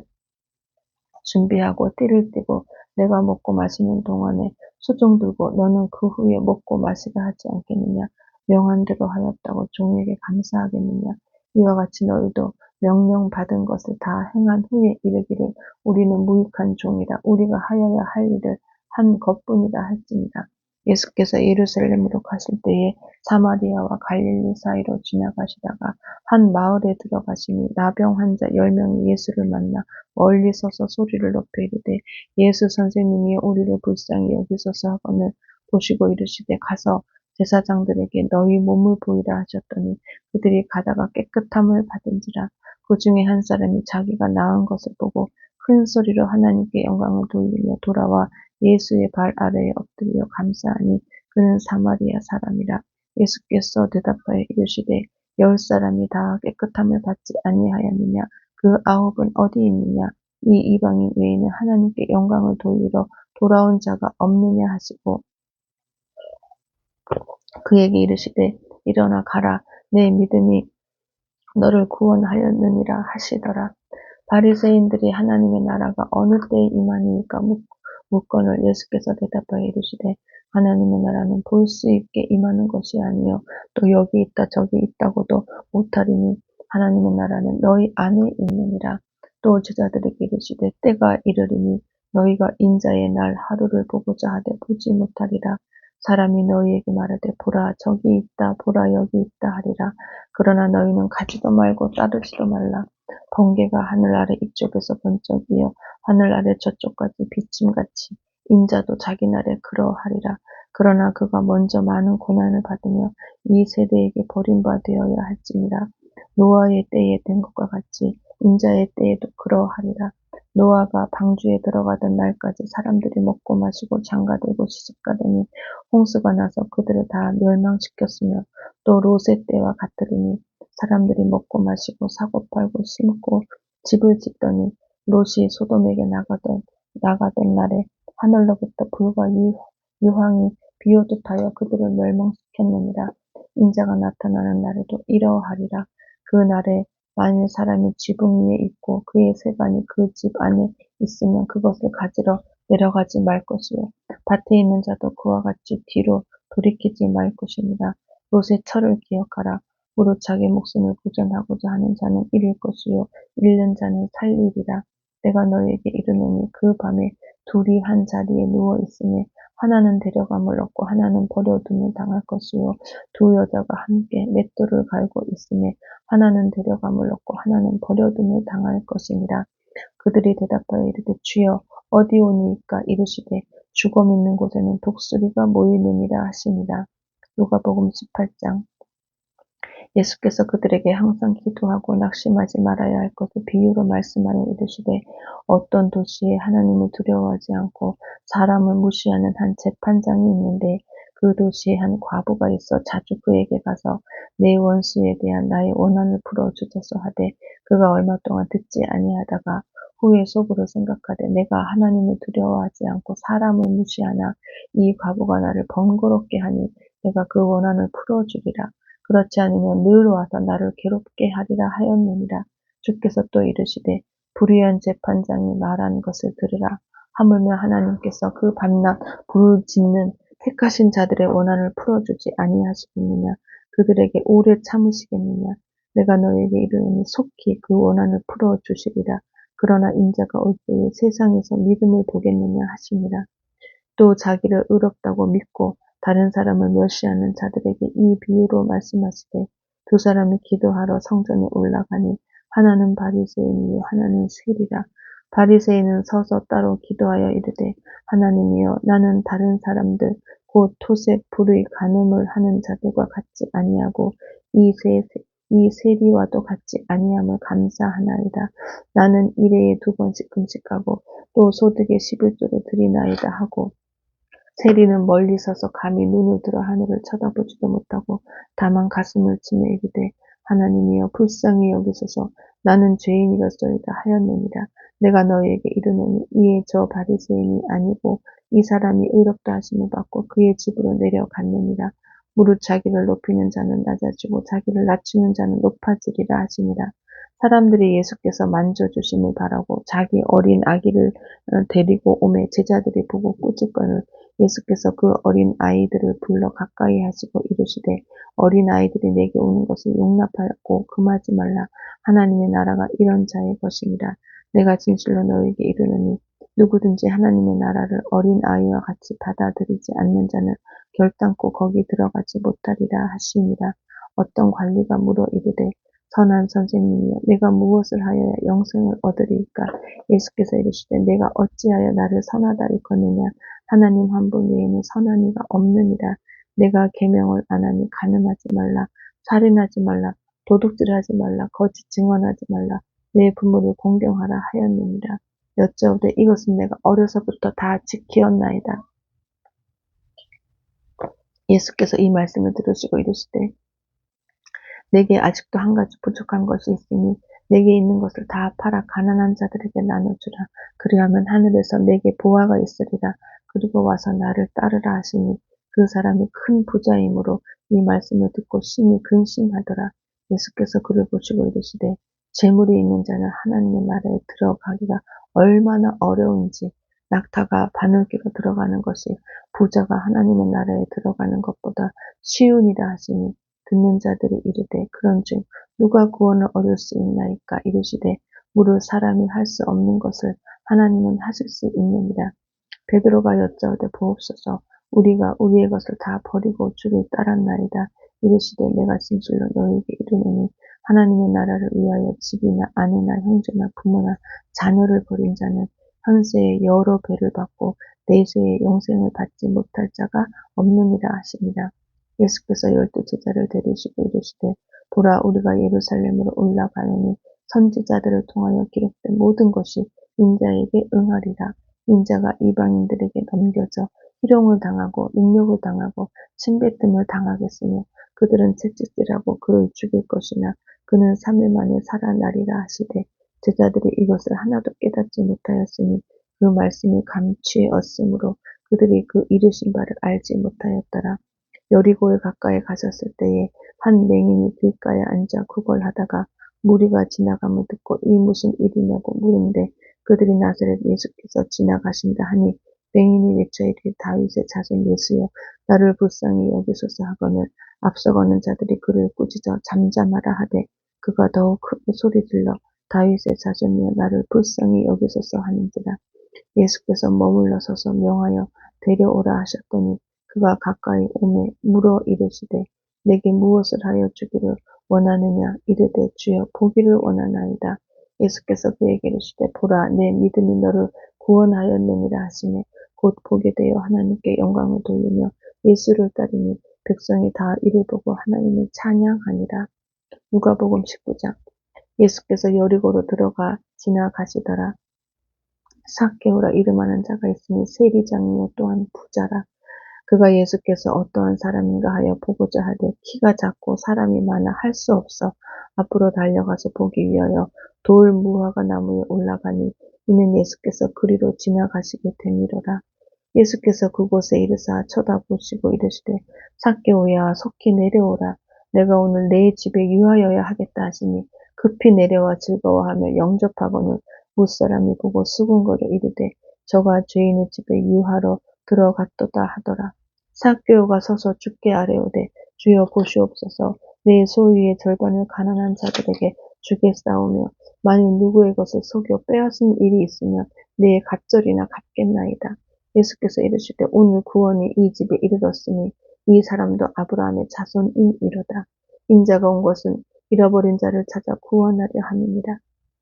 Speaker 1: 준비하고 띠를 띠고 내가 먹고 마시는 동안에 수종 들고 너는 그 후에 먹고 마시라 하지 않겠느냐. 명한 대로 하였다고 종에게 감사하겠느냐. 이와 같이 너희도 명령 받은 것을 다 행한 후에 이르기를 우리는 무익한 종이라 우리가 하여야 할 일을 한 것뿐이라 할지니라. 예수께서 예루살렘으로 가실 때에 사마리아와 갈릴리 사이로 지나가시다가 한 마을에 들어가시니 나병 환자 10명이 예수를 만나 멀리 서서 소리를 높여 이르되 예수 선생님이여 우리를 불쌍히 여기소서 하거늘 보시고 이르시되 가서 제사장들에게 너희 몸을 보이라 하셨더니 그들이 가다가 깨끗함을 받은지라. 그 중에 한 사람이 자기가 나은 것을 보고 큰 소리로 하나님께 영광을 돌리며 돌아와 예수의 발 아래에 엎드려 감사하니 그는 사마리아 사람이라. 예수께서 대답하여 이르시되 10사람이 다 깨끗함을 받지 아니하였느냐. 그 9은 어디 있느냐. 이 이방인 외에는 하나님께 영광을 돌리러 돌아온 자가 없느냐 하시고 그에게 이르시되 일어나 가라. 내 믿음이 너를 구원하였느니라 하시더라. 바리새인들이 하나님의 나라가 어느 때에 임하니까 묻거늘 예수께서 대답하여 이르시되 하나님의 나라는 볼 수 있게 임하는 것이 아니요 또 여기 있다 저기 있다고도 못하리니 하나님의 나라는 너희 안에 있느니라. 또 제자들에게 이르시되 때가 이르리니 너희가 인자의 날 하루를 보고자 하되 보지 못하리라. 사람이 너희에게 말하되 보라 저기 있다 보라 여기 있다 하리라. 그러나 너희는 가지도 말고 따르지도 말라. 번개가 하늘 아래 이쪽에서 번쩍이어 하늘 아래 저쪽까지 비침같이 인자도 자기 날에 그러하리라. 그러나 그가 먼저 많은 고난을 받으며 이 세대에게 버림받아야 할지니라. 노아의 때에 된 것과 같이 인자의 때에도 그러하리라. 노아가 방주에 들어가던 날까지 사람들이 먹고 마시고 장가들고 시집가더니 홍수가 나서 그들을 다 멸망시켰으며 또 롯의 때와 같으리니 사람들이 먹고 마시고 사고 팔고 심고 집을 짓더니 롯이 소돔에게 나가던 날에 하늘로부터 불과 유황이 비오듯 하여 그들을 멸망시켰느니라. 인자가 나타나는 날에도 이러하리라. 그 날에 만일 사람이 지붕 위에 있고 그의 세간이 그 집 안에 있으면 그것을 가지러 내려가지 말 것이요 밭에 있는 자도 그와 같이 뒤로 돌이키지 말 것이니라. 롯의 철을 기억하라. 무릇 자기 목숨을 구전하고자 하는 자는 잃을 것이요 잃는 자는 살리리라. 내가 너희에게 이르노니 그 밤에 둘이 한 자리에 누워 있으니 하나는 데려감을 얻고 하나는 버려둠을 당할 것이요 두 여자가 함께 맷돌을 갈고 있으니 하나는 데려감을 얻고 하나는 버려둠을 당할 것이니라. 그들이 대답하여 이르되 주여 어디 오니이까 이르시되 죽음 있는 곳에는 독수리가 모이느니라 하시니라. 누가복음 18장. 예수께서 그들에게 항상 기도하고 낙심하지 말아야 할 것을 비유로 말씀하여 이르시되 어떤 도시에 하나님을 두려워하지 않고 사람을 무시하는 한 재판장이 있는데 그 도시에 한 과부가 있어 자주 그에게 가서 내 원수에 대한 나의 원한을 풀어주소서 하되 그가 얼마 동안 듣지 아니하다가 후에 속으로 생각하되 내가 하나님을 두려워하지 않고 사람을 무시하나 이 과부가 나를 번거롭게 하니 내가 그 원한을 풀어주리라. 그렇지 않으면 늘 와서 나를 괴롭게 하리라 하였느니라. 주께서 또 이르시되 불의한 재판장이 말한 것을 들으라. 하물며 하나님께서 그 밤낮 부르짖는 택하신 자들의 원한을 풀어주지 아니하시겠느냐. 그들에게 오래 참으시겠느냐. 내가 너에게 이르노니 속히 그 원한을 풀어주시리라. 그러나 인자가 올 때에 세상에서 믿음을 보겠느냐 하시니라. 또 자기를 의롭다고 믿고 다른 사람을 멸시하는 자들에게 이 비유로 말씀하시되 두 사람이 기도하러 성전에 올라가니 하나는 바리새인이요 하나는 세리라. 바리새인은 서서 따로 기도하여 이르되 하나님이여 나는 다른 사람들 곧 토색 불의 간음을 하는 자들과 같지 아니하고 이 세리와도 같지 아니함을 감사하나이다. 나는 일해에 2번씩 금식하고 또 소득의 11조를 드리나이다 하고 세리는 멀리 서서 감히 눈을 들어 하늘을 쳐다보지도 못하고 다만 가슴을 치며 이르되 하나님이여 불쌍히 여기소서 나는 죄인이로소이다 하였느니라. 내가 너희에게 이르노니 이에 저 바리새인이 아니고 이 사람이 의롭다 하심을 받고 그의 집으로 내려갔느니라. 무릇 자기를 높이는 자는 낮아지고 자기를 낮추는 자는 높아지리라 하시니라. 사람들이 예수께서 만져주심을 바라고 자기 어린 아기를 데리고 오매 제자들이 보고 꾸짖거늘 예수께서 그 어린 아이들을 불러 가까이 하시고 이르시되 어린 아이들이 내게 오는 것을 용납하고 금하지 말라. 하나님의 나라가 이런 자의 것이니라. 내가 진실로 너에게 이르노니 누구든지 하나님의 나라를 어린 아이와 같이 받아들이지 않는 자는 결단코 거기 들어가지 못하리라 하시니라. 어떤 관리가 물어 이르되 선한 선생님이여 내가 무엇을 하여야 영생을 얻으리이까. 예수께서 이르시되 내가 어찌하여 나를 선하다 일컫느냐. 하나님 한 분 외에는 선한 이가 없느니라. 내가 계명을 안 하니 간음하지 말라, 살인하지 말라, 도둑질하지 말라, 거짓 증언하지 말라, 내 부모를 공경하라 하였느니라. 여짜오되 이것은 내가 어려서부터 다 지키었나이다. 예수께서 이 말씀을 들으시고 이르시되 내게 아직도 한 가지 부족한 것이 있으니 내게 있는 것을 다 팔아 가난한 자들에게 나눠주라. 그리하면 하늘에서 내게 보화가 있으리라. 그리고 와서 나를 따르라 하시니 그 사람이 큰 부자이므로 이 말씀을 듣고 심히 근심하더라. 예수께서 그를 보시고 이르시되 재물이 있는 자는 하나님의 나라에 들어가기가 얼마나 어려운지 낙타가 바늘귀로 들어가는 것이 부자가 하나님의 나라에 들어가는 것보다 쉬우니라 하시니 듣는 자들이 이르되 그런즉 누가 구원을 얻을 수 있나이까 이르시되 무릇 사람이 할 수 없는 것을 하나님은 하실 수 있느니라. 베드로가 여짜오되 보옵소서 우리가 우리의 것을 다 버리고 주를 따랐나이다. 이르시되 내가 진실로 너희에게 이르노니 하나님의 나라를 위하여 집이나 아내나 형제나 부모나 자녀를 버린 자는 현세에 여러 배를 받고 내세에 영생을 받지 못할 자가 없느니라 하시니라. 예수께서 12 제자를 데리시고 이르시되 보라 우리가 예루살렘으로 올라가노니 선지자들을 통하여 기록된 모든 것이 인자에게 응하리라. 인자가 이방인들에게 넘겨져 희롱을 당하고 능력을 당하고 침뱉음을 당하겠으며 그들은 채찍질하고 그를 죽일 것이나 그는 3일 만에 살아나리라 하시되 제자들이 이것을 하나도 깨닫지 못하였으니 그 말씀이 감취었으므로 그들이 그 이르신 바를 알지 못하였더라. 여리고에 가까이 가셨을 때에 한 맹인이 길가에 앉아 구걸하다가 무리가 지나감을 듣고 이 무슨 일이냐고 물은데 그들이 나사렛 예수께서 지나가신다 하니 맹인이 외쳐 이르되 다윗의 자손 예수여 나를 불쌍히 여기소서 하거늘 앞서가는 자들이 그를 꾸짖어 잠잠하라 하되 그가 더욱 크게 소리질러 다윗의 자손이여 나를 불쌍히 여기소서 하는지라. 예수께서 머물러 서서 명하여 데려오라 하셨더니 그가 가까이 오매 물어 이르시되 내게 무엇을 하여 주기를 원하느냐 이르되 주여 보기를 원하나이다. 예수께서 그에게 이르시되 보라 내 믿음이 너를 구원하였느니라 하시매 곧 보게 되어 하나님께 영광을 돌리며 예수를 따르니 백성이 다 이를 보고 하나님을 찬양하니라. 누가복음 19장. 예수께서 여리고로 들어가 지나가시더라. 삭개오라 이름하는 자가 있으니 세리장이요 또한 부자라. 그가 예수께서 어떠한 사람인가 하여 보고자 하되 키가 작고 사람이 많아 할 수 없어 앞으로 달려가서 보기 위하여 돌 무화과 나무에 올라가니 이는 예수께서 그리로 지나가시게 되미로라. 예수께서 그곳에 이르사 쳐다보시고 이르시되 삭개오야 속히 내려오라. 내가 오늘 내 집에 유하여야 하겠다 하시니 급히 내려와 즐거워하며 영접하거늘 무사람이 보고 수군거려 이르되 저가 죄인의 집에 유하러 들어갔도다 하더라. 삭개오가 서서 주께 아뢰오되 주여 보시옵소서 내 소유의 절반을 가난한 자들에게 주겠사오며 만일 누구의 것을 속여 빼앗은 일이 있으면 내 갑절이나 갚겠나이다. 예수께서 이르시되 오늘 구원이 이 집에 이르렀으니 이 사람도 아브라함의 자손이니로다. 인자가 온 것은 잃어버린 자를 찾아 구원하려 함이니라.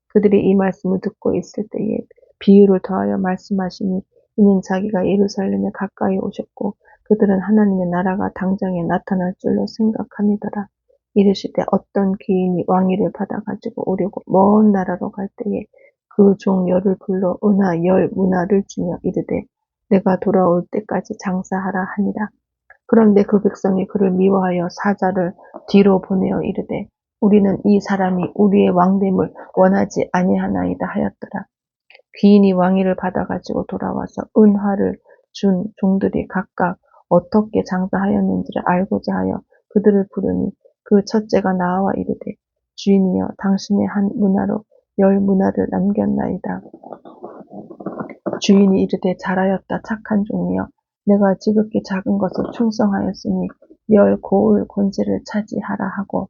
Speaker 1: 그들이 이 말씀을 듣고 있을 때에 비유를 더하여 말씀하시니 이는 자기가 예루살렘에 가까이 오셨고 그들은 하나님의 나라가 당장에 나타날 줄로 생각함이더라. 이르시되 어떤 귀인이 왕위를 받아가지고 오려고 먼 나라로 갈 때에 그 종 열을 불러 은하 10문화를 주며 이르되 내가 돌아올 때까지 장사하라 하니라. 그런데 그 백성이 그를 미워하여 사자를 뒤로 보내어 이르되 우리는 이 사람이 우리의 왕됨을 원하지 아니하나이다 하였더라. 귀인이 왕위를 받아가지고 돌아와서 은화를 준 종들이 각각 어떻게 장사하였는지를 알고자 하여 그들을 부르니 그 첫째가 나와 이르되 주인이여 당신의 한 문화로 10문화를 남겼나이다. 주인이 이르되 잘하였다 착한 종이여 내가 지극히 작은 것을 충성하였으니 10 고을 권세를 차지하라 하고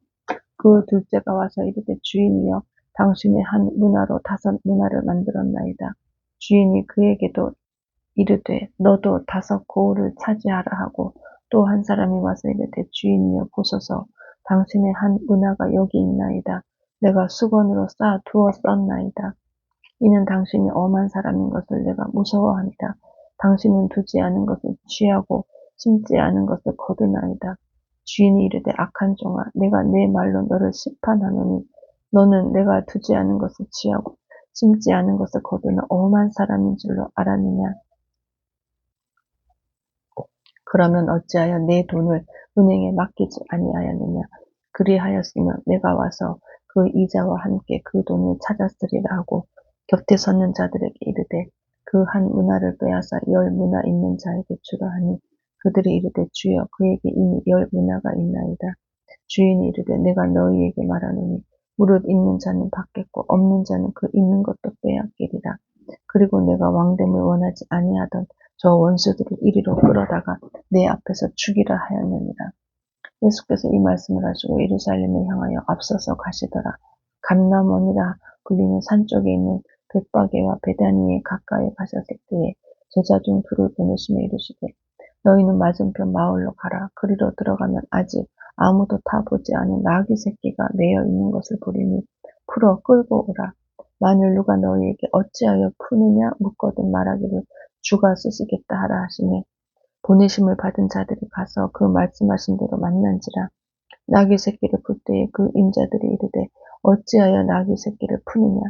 Speaker 1: 그 둘째가 와서 이르되 주인이여 당신의 한 문화로 5 문화를 만들었나이다. 주인이 그에게도 이르되 너도 5 고을을 차지하라 하고 또 한 사람이 와서 이르되 주인이여 보소서 당신의 한 문화가 여기 있나이다. 내가 수건으로 쌓아 두었었나이다. 이는 당신이 엄한 사람인 것을 내가 무서워하니라. 당신은 두지 않은 것을 취하고 심지 않은 것을 거두나이다. 주인이 이르되 악한 종아 내가 내 말로 너를 심판하노니 너는 내가 두지 않은 것을 취하고 심지 않은 것을 거두는 엄한 사람인 줄로 알았느냐. 그러면 어찌하여 내 돈을 은행에 맡기지 아니하였느냐. 그리하였으면 내가 와서 그 이자와 함께 그 돈을 찾았으리라 하고 곁에 섰는 자들에게 이르되 그 한 문화를 빼앗아 10 문화 있는 자에게 주라 하니 그들이 이르되 주여 그에게 이미 10 문화가 있나이다. 주인이 이르되 내가 너희에게 말하노니 무릇 있는 자는 받겠고 없는 자는 그 있는 것도 빼앗기리라. 그리고 내가 왕됨을 원하지 아니하던 저 원수들을 이리로 끌어다가 내 앞에서 죽이라 하였느니라. 예수께서 이 말씀을 하시고 예루살렘을 향하여 앞서서 가시더라. 감람원이라 불리는 산 쪽에 있는 벳바게와 베다니에 가까이 가셨을 때에 제자 중 둘을 보내시며 이르시되 너희는 맞은편 마을로 가라. 그리로 들어가면 아직 아무도 타보지 않은 나귀 새끼가 매여 있는 것을 보리니 풀어 끌고 오라. 만일 누가 너희에게 어찌하여 푸느냐 묻거든 말하기를 주가 쓰시겠다 하라 하시매 보내심을 받은 자들이 가서 그 말씀하신 대로 만난지라. 나귀 새끼를 풀 때에 그 인자들이 이르되 어찌하여 나귀 새끼를 푸느냐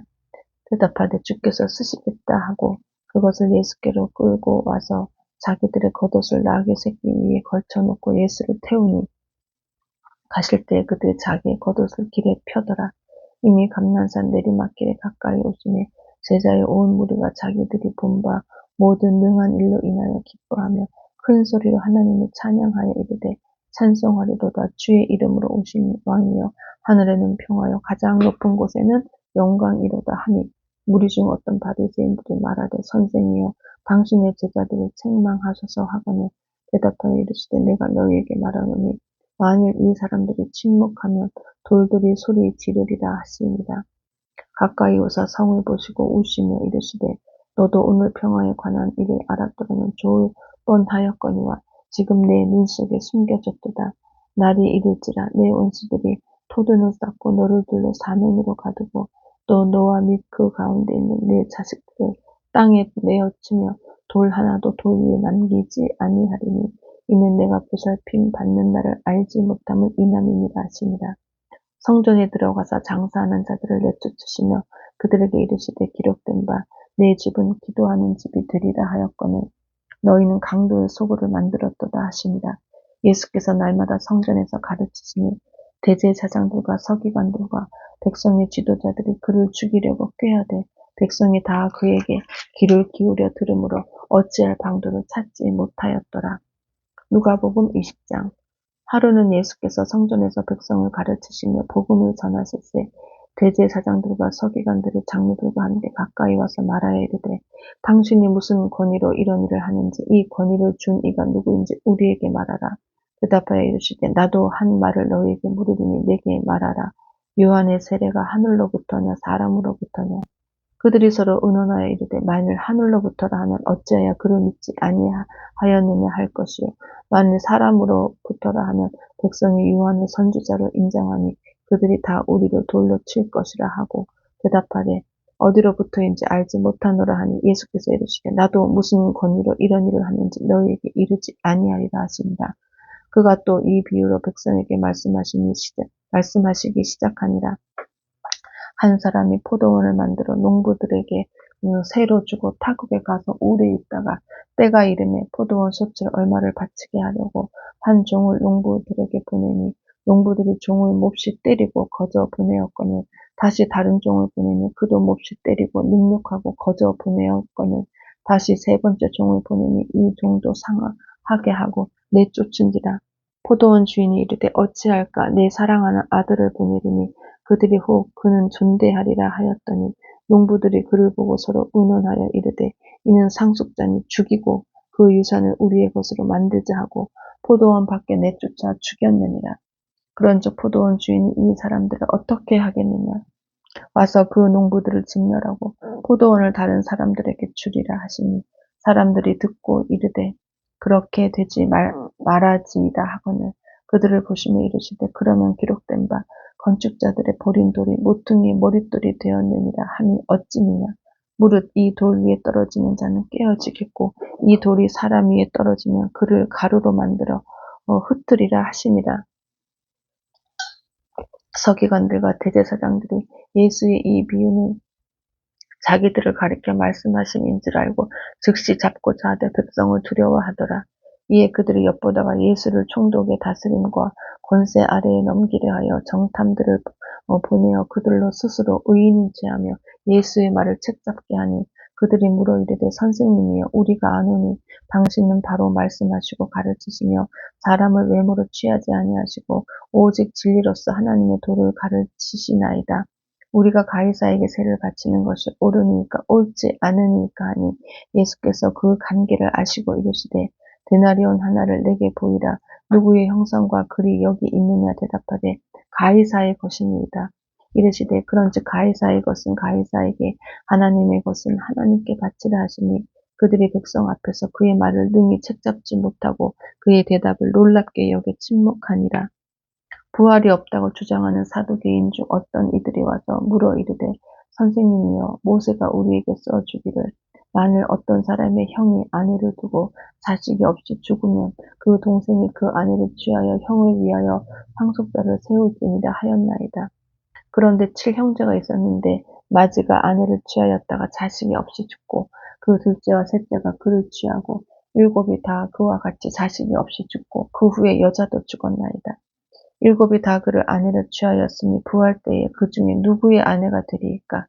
Speaker 1: 대답하되 주께서 쓰시겠다 하고 그것을 예수께로 끌고 와서 자기들의 겉옷을 나귀 새끼 위에 걸쳐놓고 예수를 태우니 가실 때에 그들이 자기의 겉옷을 길에 펴더라. 이미 감난산 내리막길에 가까이 오시매 제자의 온 무리가 자기들이 본 바 모든 능한 일로 인하여 기뻐하며 큰 소리로 하나님을 찬양하여 이르되 찬송하리로다. 주의 이름으로 오신 왕이여 하늘에는 평화여 가장 높은 곳에는 영광이로다 하니 무리 중 어떤 바리새인들이 말하되 선생이여 당신의 제자들을 책망하소서 하거늘 대답하여 이르시되 내가 너희에게 말하노니 만일 이 사람들이 침묵하면 돌들이 소리 지르리라 하시니라. 가까이 오사 성을 보시고 우시며 이르시되 너도 오늘 평화에 관한 일을 알았더라면 좋을 뻔하였거니와 지금 내 눈 속에 숨겨졌도다. 날이 이를지라 내 원수들이 토둔을 쌓고 너를 둘러 사면으로 가두고 또 너와 및 그 가운데 있는 내 자식들을 땅에 내어치며 돌 하나도 돌 위에 남기지 아니하리니 이는 내가 보살핌 받는 날을 알지 못함을 인함이니라 하시니라. 성전에 들어가서 장사하는 자들을 내쫓으시며 그들에게 이르시되 기록된 바 내 집은 기도하는 집이 되리라 하였거늘 너희는 강도의 소굴을 만들었도다 하시니라. 예수께서 날마다 성전에서 가르치시니 대제사장들과 서기관들과 백성의 지도자들이 그를 죽이려고 꾀하되 백성이 다 그에게 귀를 기울여 들으므로 어찌할 방도를 찾지 못하였더라. 누가복음 20장. 하루는 예수께서 성전에서 백성을 가르치시며 복음을 전하실세 대제사장들과 서기관들이 장로들과 함께 가까이 와서 말하여 이르되 당신이 무슨 권위로 이런 일을 하는지 이 권위를 준 이가 누구인지 우리에게 말하라. 대답하여 이르시되 나도 한 말을 너희에게 물으리니 내게 말하라. 요한의 세례가 하늘로부터냐 사람으로부터냐. 그들이 서로 의논하여 이르되 만일 하늘로부터라 하면 어찌하여 그를 믿지 아니하였느냐 할 것이요 만일 사람으로부터라 하면 백성이 요한의 선지자로 인정하니 그들이 다 우리를 돌로 칠 것이라 하고 대답하되 어디로부터인지 알지 못하노라 하니 예수께서 이르시되 나도 무슨 권위로 이런 일을 하는지 너희에게 이르지 아니하리라 하시니라. 그가 또 이 비유로 백성에게 말씀하시기 시작하니라. 한 사람이 포도원을 만들어 농부들에게 새로 주고 타국에 가서 오래 있다가 때가 이르매 포도원 소출 얼마를 바치게 하려고 한 종을 농부들에게 보내니 농부들이 종을 몹시 때리고 거저 보내었거늘 다시 다른 종을 보내니 그도 몹시 때리고 능욕하고 거저 보내었거늘 다시 세 번째 종을 보내니 이 종도 상하게 하고 내쫓은지라. 포도원 주인이 이르되 어찌할까 내 사랑하는 아들을 보내리니 그들이 혹 그는 존대하리라 하였더니 농부들이 그를 보고 서로 의논하여 이르되 이는 상속자니 죽이고 그 유산을 우리의 것으로 만들자 하고 포도원 밖에 내쫓아 죽였느니라. 그런즉 포도원 주인이 이 사람들을 어떻게 하겠느냐. 와서 그 농부들을 진멸하고 포도원을 다른 사람들에게 주리라 하시니 사람들이 듣고 이르되 그렇게 되지 말아지이다 하거늘 그들을 보시며 이르시되 그러면 기록된 바 건축자들의 버린 돌이 모퉁이의 머릿돌이 되었느니라 하니 어찌미냐. 무릇 이 돌 위에 떨어지는 자는 깨어지겠고 이 돌이 사람 위에 떨어지면 그를 가루로 만들어 흩으리라 하시니라. 서기관들과 대제사장들이 예수의 이 비유는 자기들을 가리켜 말씀하심인 줄 알고 즉시 잡고자 하되 백성을 두려워하더라. 이에 그들이 엿보다가 예수를 총독의 다스림과 권세 아래에 넘기려 하여 정탐들을 보내어 그들로 스스로 의인인 체하며 예수의 말을 책잡게 하니 그들이 물어 이르되 선생님이여 우리가 아노니 당신은 바로 말씀하시고 가르치시며 사람을 외모로 취하지 아니하시고 오직 진리로서 하나님의 도를 가르치시나이다. 우리가 가이사에게 세를 바치는 것이 옳으니까 옳지 않으니까 하니 예수께서 그 관계를 아시고 이르시되 데나리온 하나를 내게 보이라. 누구의 형상과 글이 여기 있느냐 대답하되 가이사의 것이니이다. 이르시되 그런즉 가이사의 것은 가이사에게 하나님의 것은 하나님께 바치라 하시니 그들이 백성 앞에서 그의 말을 능히 책잡지 못하고 그의 대답을 놀랍게 여겨 침묵하니라. 부활이 없다고 주장하는 사두개인 중 어떤 이들이 와서 물어 이르되 선생님이여 모세가 우리에게 써주기를 만일 어떤 사람의 형이 아내를 두고 자식이 없이 죽으면 그 동생이 그 아내를 취하여 형을 위하여 상속자를 세울지니라 하였나이다. 그런데 7형제가 있었는데 마지가 아내를 취하였다가 자식이 없이 죽고 그 둘째와 셋째가 그를 취하고 일곱이 다 그와 같이 자식이 없이 죽고 그 후에 여자도 죽었나이다. 일곱이 다 그를 아내를 취하였으니 부활 때에 그 중에 누구의 아내가 되리이까?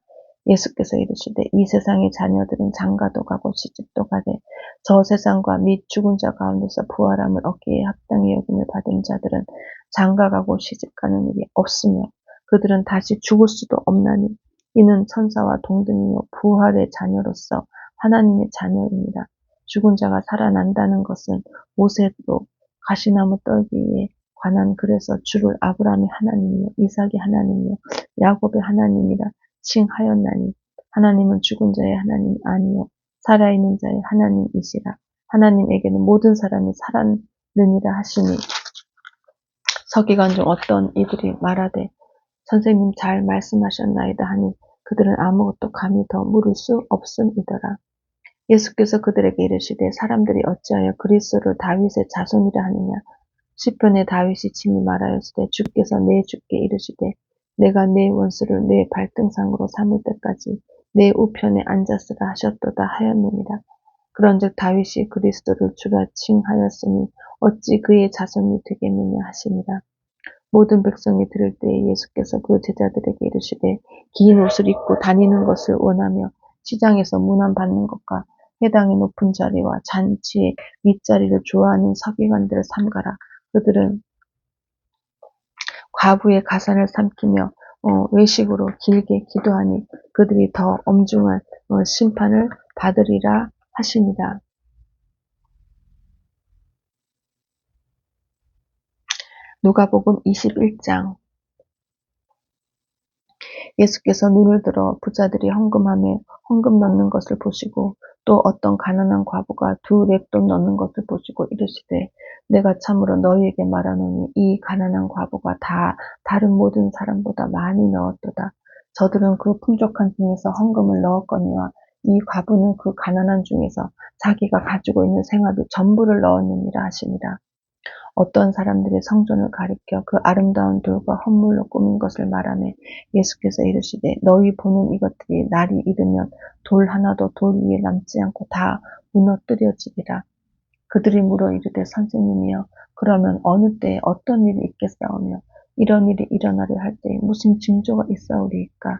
Speaker 1: 예수께서 이르시되 이 세상의 자녀들은 장가도 가고 시집도 가되 저 세상과 및 죽은 자 가운데서 부활함을 얻기에 합당히 여김을 받은 자들은 장가가고 시집가는 일이 없으며 그들은 다시 죽을 수도 없나니 이는 천사와 동등이요 부활의 자녀로서 하나님의 자녀입니다. 죽은 자가 살아난다는 것은 모세도 가시나무 떨기에 관한 그래서 주를 아브라함의 하나님이요 이삭의 하나님이요 야곱의 하나님이라 칭하였나니 하나님은 죽은 자의 하나님이 아니요 살아있는 자의 하나님이시라. 하나님에게는 모든 사람이 살았느니라 하시니 서기관 중 어떤 이들이 말하되 선생님 잘 말씀하셨나이다 하니 그들은 아무것도 감히 더 물을 수 없음이더라. 예수께서 그들에게 이르시되 사람들이 어찌하여 그리스도를 다윗의 자손이라 하느냐 시편에 다윗이 친히 말하였으되 주께서 내 주께 이르시되 내가 내 원수를 내 발등상으로 삼을 때까지 내 우편에 앉았으라 하셨도다 하였느니라. 그런즉 다윗이 그리스도를 주라 칭하였으니 어찌 그의 자손이 되겠느냐 하시니라. 모든 백성이 들을 때에 예수께서 그 제자들에게 이르시되 긴 옷을 입고 다니는 것을 원하며 시장에서 문안받는 것과 회당의 높은 자리와 잔치의 윗자리를 좋아하는 서기관들을 삼가라. 그들은 과부의 가산을 삼키며 외식으로 길게 기도하니 그들이 더 엄중한 심판을 받으리라 하시니라. 누가복음 21장. 예수께서 눈을 들어 부자들이 헌금함에 헌금 넣는 것을 보시고 또 어떤 가난한 과부가 2렙돈 넣는 것을 보시고 이르시되 내가 참으로 너희에게 말하노니 이 가난한 과부가 다 다른 모든 사람보다 많이 넣었도다. 저들은 그 풍족한 중에서 헌금을 넣었거니와 이 과부는 그 가난한 중에서 자기가 가지고 있는 생활비 전부를 넣었느니라 하시니라. 어떤 사람들이 성전을 가리켜 그 아름다운 돌과 헌물로 꾸민 것을 말하며 예수께서 이르시되 너희 보는 이것들이 날이 이르면 돌 하나도 돌 위에 남지 않고 다 무너뜨려지리라. 그들이 물어 이르되 선생님이여 그러면 어느 때에 어떤 일이 있겠사오며 이런 일이 일어나려 할 때에 무슨 징조가 있사오리이까?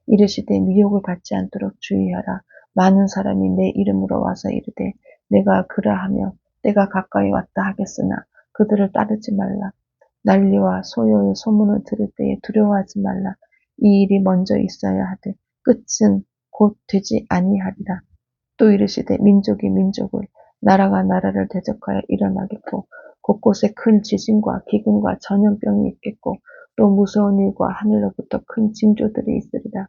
Speaker 1: 이르시되 미혹을 받지 않도록 주의하라. 많은 사람이 내 이름으로 와서 이르되 내가 그라하며 때가 가까이 왔다 하겠으나 그들을 따르지 말라. 난리와 소요의 소문을 들을 때에 두려워하지 말라. 이 일이 먼저 있어야 하되 끝은 곧 되지 아니하리라. 또 이르시되 민족이 민족을 나라가 나라를 대적하여 일어나겠고 곳곳에 큰 지진과 기근과 전염병이 있겠고 또 무서운 일과 하늘로부터 큰 징조들이 있으리라.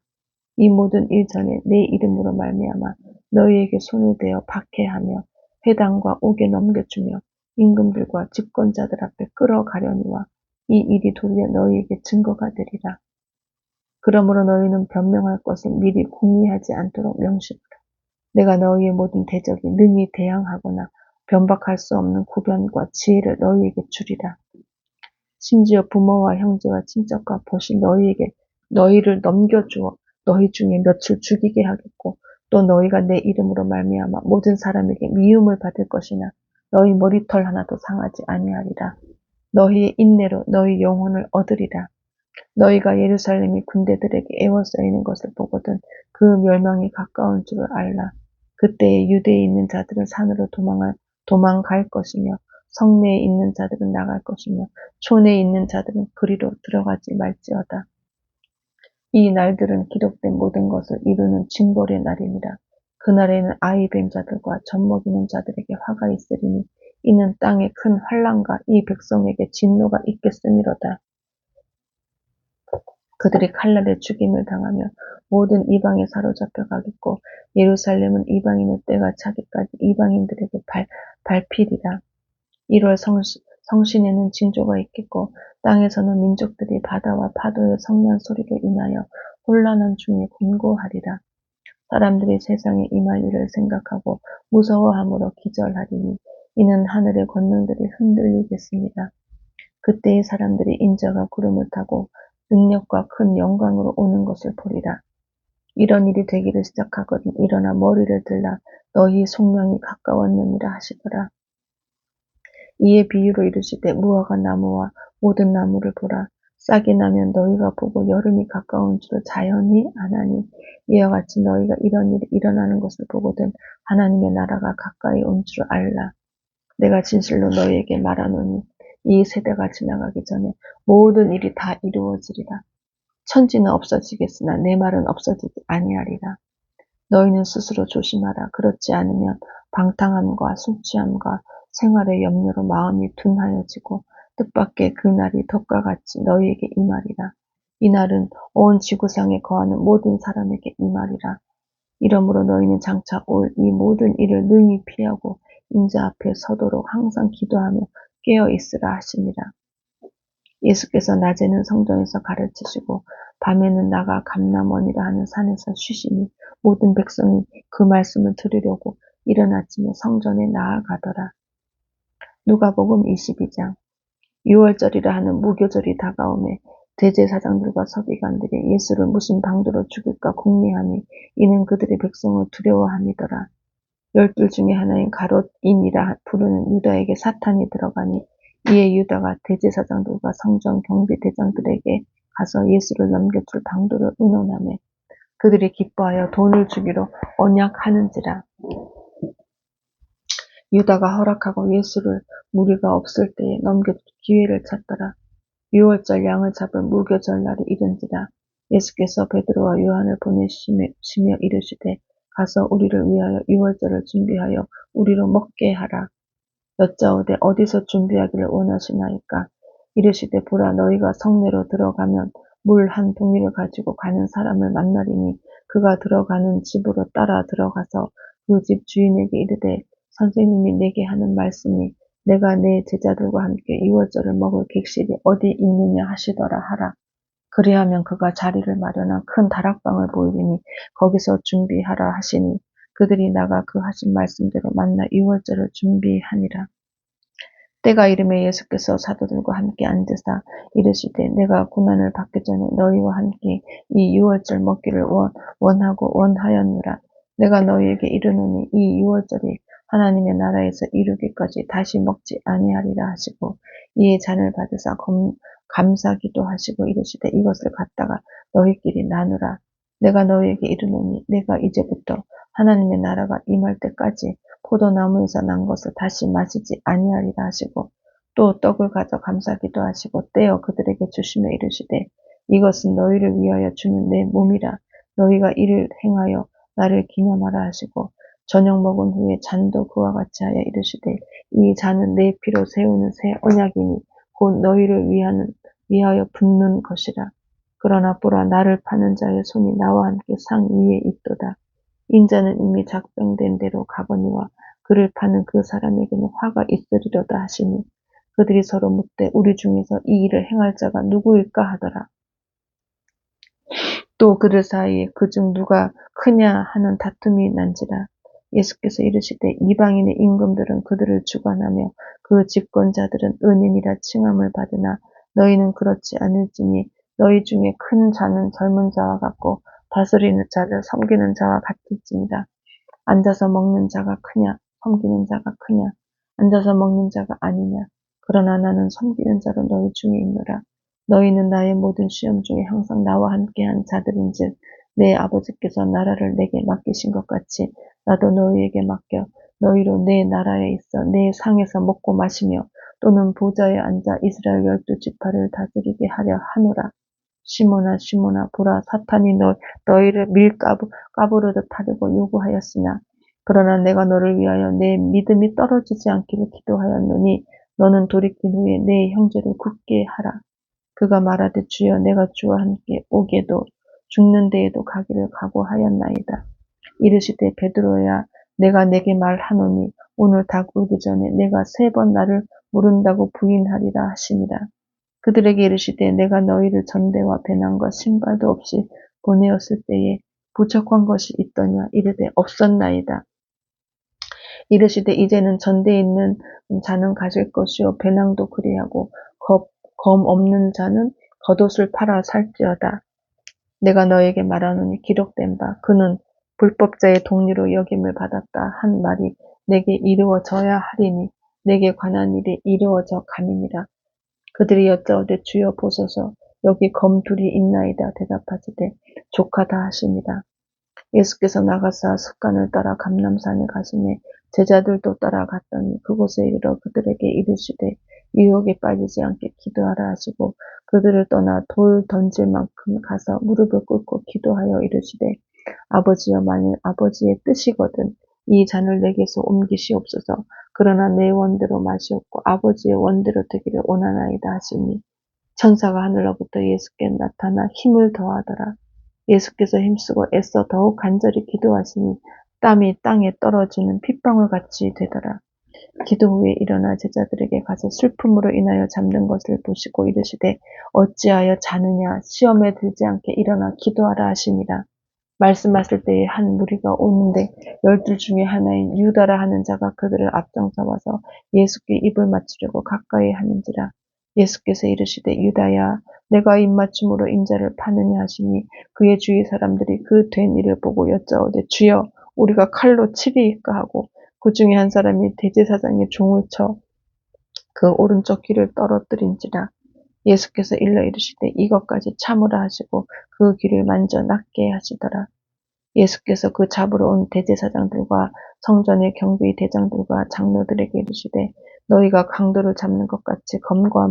Speaker 1: 이 모든 일 전에 내 이름으로 말미암아 너희에게 손을 대어 박해하며 회당과 옥에 넘겨주며 임금들과 집권자들 앞에 끌어가려니와 이 일이 도리어 너희에게 증거가 되리라. 그러므로 너희는 변명할 것을 미리 궁리하지 않도록 명심하라. 내가 너희의 모든 대적이 능히 대항하거나 변박할 수 없는 구변과 지혜를 너희에게 주리라. 심지어 부모와 형제와 친척과 벗이 너희를 넘겨주어 너희 중에 몇을 죽이게 하겠고 또 너희가 내 이름으로 말미암아 모든 사람에게 미움을 받을 것이나 너희 머리털 하나도 상하지 아니하리라. 너희의 인내로 너희 영혼을 얻으리라. 너희가 예루살렘이 군대들에게 에워싸 있는 것을 보거든 그 멸망이 가까운 줄을 알라. 그때에 유대에 있는 자들은 산으로 도망갈 것이며 성내에 있는 자들은 나갈 것이며 촌에 있는 자들은 그리로 들어가지 말지어다. 이 날들은 기록된 모든 것을 이루는 징벌의 날이니라. 그날에는 아이 뱀 자들과 젖먹이는 자들에게 화가 있으리니 이는 땅에 큰 환난과 이 백성에게 진노가 있겠음이로다. 그들이 칼날에 죽임을 당하며 모든 이방에 사로잡혀 가겠고 예루살렘은 이방인의 때가 차기까지 이방인들에게 밟히리라. 1월 성신에는 징조가 있겠고 땅에서는 민족들이 바다와 파도의 성난 소리로 인하여 혼란한 중에 곤고하리라. 사람들이 세상에 임할 일을 생각하고 무서워함으로 기절하리니 이는 하늘의 권능들이 흔들리겠습니다. 그때의 사람들이 인자가 구름을 타고 능력과 큰 영광으로 오는 것을 보리라. 이런 일이 되기를 시작하거든 일어나 머리를 들라 너희 속량이 가까웠느니라 하시더라. 이에 비유로 이르시되 무화과 나무와 모든 나무를 보라. 싹이 나면 너희가 보고 여름이 가까운 줄을 자연히 아나니 이와 같이 너희가 이런 일이 일어나는 것을 보거든 하나님의 나라가 가까이 온 줄을 알라. 내가 진실로 너희에게 말하노니 이 세대가 지나가기 전에 모든 일이 다 이루어지리라. 천지는 없어지겠으나 내 말은 없어지지 아니하리라. 너희는 스스로 조심하라. 그렇지 않으면 방탕함과 술 취함과 생활의 염려로 마음이 둔하여지고 뜻밖의 그 날이 덕과 같이 너희에게 임하리라. 이 날은 온 지구상에 거하는 모든 사람에게 임하리라. 이러므로 너희는 장차 올 이 모든 일을 능히 피하고 인자 앞에 서도록 항상 기도하며 깨어 있으라 하시니라. 예수께서 낮에는 성전에서 가르치시고 밤에는 나가 감람원이라 하는 산에서 쉬시니 모든 백성이 그 말씀을 들으려고 이른 아침에 성전에 나아가더라. 누가복음 22장. 6월절이라 하는 무교절이 다가오매 대제사장들과 서기관들이 예수를 무슨 방도로 죽일까 궁리하니 이는 그들의 백성을 두려워함이더라. 12 중에 하나인 가롯인이라 부르는 유다에게 사탄이 들어가니 이에 유다가 대제사장들과 성전 경비대장들에게 가서 예수를 넘겨줄 방도를 의논하매 그들이 기뻐하여 돈을 주기로 언약하는지라. 유다가 허락하고 예수를 무리가 없을 때에 넘겨줄 기회를 찾더라. 6월절 양을 잡은 무교절 날이 이른지라. 예수께서 베드로와 요한을 보내시며 이르시되 가서 우리를 위하여 6월절을 준비하여 우리로 먹게 하라. 여짜오되 어디서 준비하기를 원하시나이까. 이르시되 보라 너희가 성내로 들어가면 물 한 동이를 가지고 가는 사람을 만나리니 그가 들어가는 집으로 따라 들어가서 그 집 주인에게 이르되 선생님이 내게 하는 말씀이 내가 내 제자들과 함께 6월절을 먹을 객실이 어디 있느냐 하시더라 하라. 그리하면 그가 자리를 마련한 큰 다락방을 보이리니 거기서 준비하라 하시니 그들이 나가 그 하신 말씀대로 만나 6월절을 준비하니라. 때가 이름에 예수께서 사도들과 함께 앉으사 이르시되 내가 고난을 받기 전에 너희와 함께 이 6월절 먹기를 원하고 원하였노라. 내가 너희에게 이르노니 이 6월절이 하나님의 나라에서 이루기까지 다시 먹지 아니하리라 하시고 이에 잔을 받으사 감사기도 하시고 이르시되 이것을 갖다가 너희끼리 나누라. 내가 너희에게 이르노니 내가 이제부터 하나님의 나라가 임할 때까지 포도나무에서 난 것을 다시 마시지 아니하리라 하시고 또 떡을 가져 감사기도 하시고 떼어 그들에게 주시며 이르시되 이것은 너희를 위하여 주는 내 몸이라. 너희가 이를 행하여 나를 기념하라 하시고 저녁 먹은 후에 잔도 그와 같이 하여 이르시되 이 잔은 내 피로 세우는 새 언약이니 곧 너희를 위하여 붓는 것이라. 그러나 보라 나를 파는 자의 손이 나와 함께 상 위에 있도다. 인자는 이미 작정된 대로 가거니와 그를 파는 그 사람에게는 화가 있으리로다 하시니 그들이 서로 묻되 우리 중에서 이 일을 행할 자가 누구일까 하더라. 또 그들 사이에 그중 누가 크냐 하는 다툼이 난지라. 예수께서 이르시되 이방인의 임금들은 그들을 주관하며 그 집권자들은 은인이라 칭함을 받으나 너희는 그렇지 않을지니 너희 중에 큰 자는 젊은 자와 같고 다스리는 자를 섬기는 자와 같을지니라. 앉아서 먹는 자가 크냐 섬기는 자가 크냐 앉아서 먹는 자가 아니냐. 그러나 나는 섬기는 자로 너희 중에 있노라. 너희는 나의 모든 시험 중에 항상 나와 함께한 자들인즉 내 아버지께서 나라를 내게 맡기신 것 같이 나도 너희에게 맡겨 너희로 내 나라에 있어 내 상에서 먹고 마시며 또는 보좌에 앉아 이스라엘 12지파를 다스리게 하려 하노라. 시몬아 시몬아 보라 사탄이 너희를 까부르듯 하려고 요구하였으나 그러나 내가 너를 위하여 내 믿음이 떨어지지 않기를 기도하였노니 너는 돌이킨 후에 내 형제를 굳게 하라. 그가 말하되 주여 내가 주와 함께 오게도 죽는 데에도 가기를 각오하였나이다. 이르시되 베드로야 내가 내게 말하노니 오늘 닭 울기 전에 내가 3번 나를 모른다고 부인하리라 하시니라. 그들에게 이르시되 내가 너희를 전대와 배낭과 신발도 없이 보내었을 때에 부족한 것이 있더냐 이르되 없었나이다. 이르시되 이제는 전대에 있는 자는 가질 것이요 배낭도 그리하고 검 없는 자는 겉옷을 팔아 살지어다. 내가 너에게 말하노니 기록된 바 그는 불법자의 동리로 여김을 받았다 한 말이 내게 이루어져야 하리니 내게 관한 일이 이루어져 가니니라. 그들이 여짜오되 주여 보소서 여기 검 둘이 있나이다 대답하시되 족하다 하시니라. 예수께서 나가사 습관을 따라 감람산에 가시매 제자들도 따라갔더니 그곳에 이르러 그들에게 이르시되 유혹에 빠지지 않게 기도하라 하시고 그들을 떠나 돌 던질 만큼 가서 무릎을 꿇고 기도하여 이르시되 아버지여 만일 아버지의 뜻이거든 이 잔을 내게서 옮기시옵소서. 그러나 내 원대로 마시옵고 아버지의 원대로 되기를 원하나이다 하시니 천사가 하늘로부터 예수께 나타나 힘을 더하더라. 예수께서 힘쓰고 애써 더욱 간절히 기도하시니 땀이 땅에 떨어지는 핏방울 같이 되더라. 기도 후에 일어나 제자들에게 가서 슬픔으로 인하여 잠든 것을 보시고 이르시되 어찌하여 자느냐 시험에 들지 않게 일어나 기도하라 하시니라. 말씀하실 때에 한 무리가 오는데 12 중에 하나인 유다라 하는 자가 그들을 앞장서 와서 예수께 입을 맞추려고 가까이 하는지라. 예수께서 이르시되 유다야 내가 입맞춤으로 인자를 파느냐 하시니 그의 주위 사람들이 그 된 일을 보고 여짜오되 주여 우리가 칼로 치리이까 하고 그 중에 한 사람이 대제사장의 종을 쳐 그 오른쪽 귀를 떨어뜨린지라. 예수께서 일러 이르시되 이것까지 참으라 하시고 그 귀를 만져 낫게 하시더라. 예수께서 그 잡으러 온 대제사장들과 성전의 경비 대장들과 장로들에게 이르시되 너희가 강도를 잡는 것 같이 검과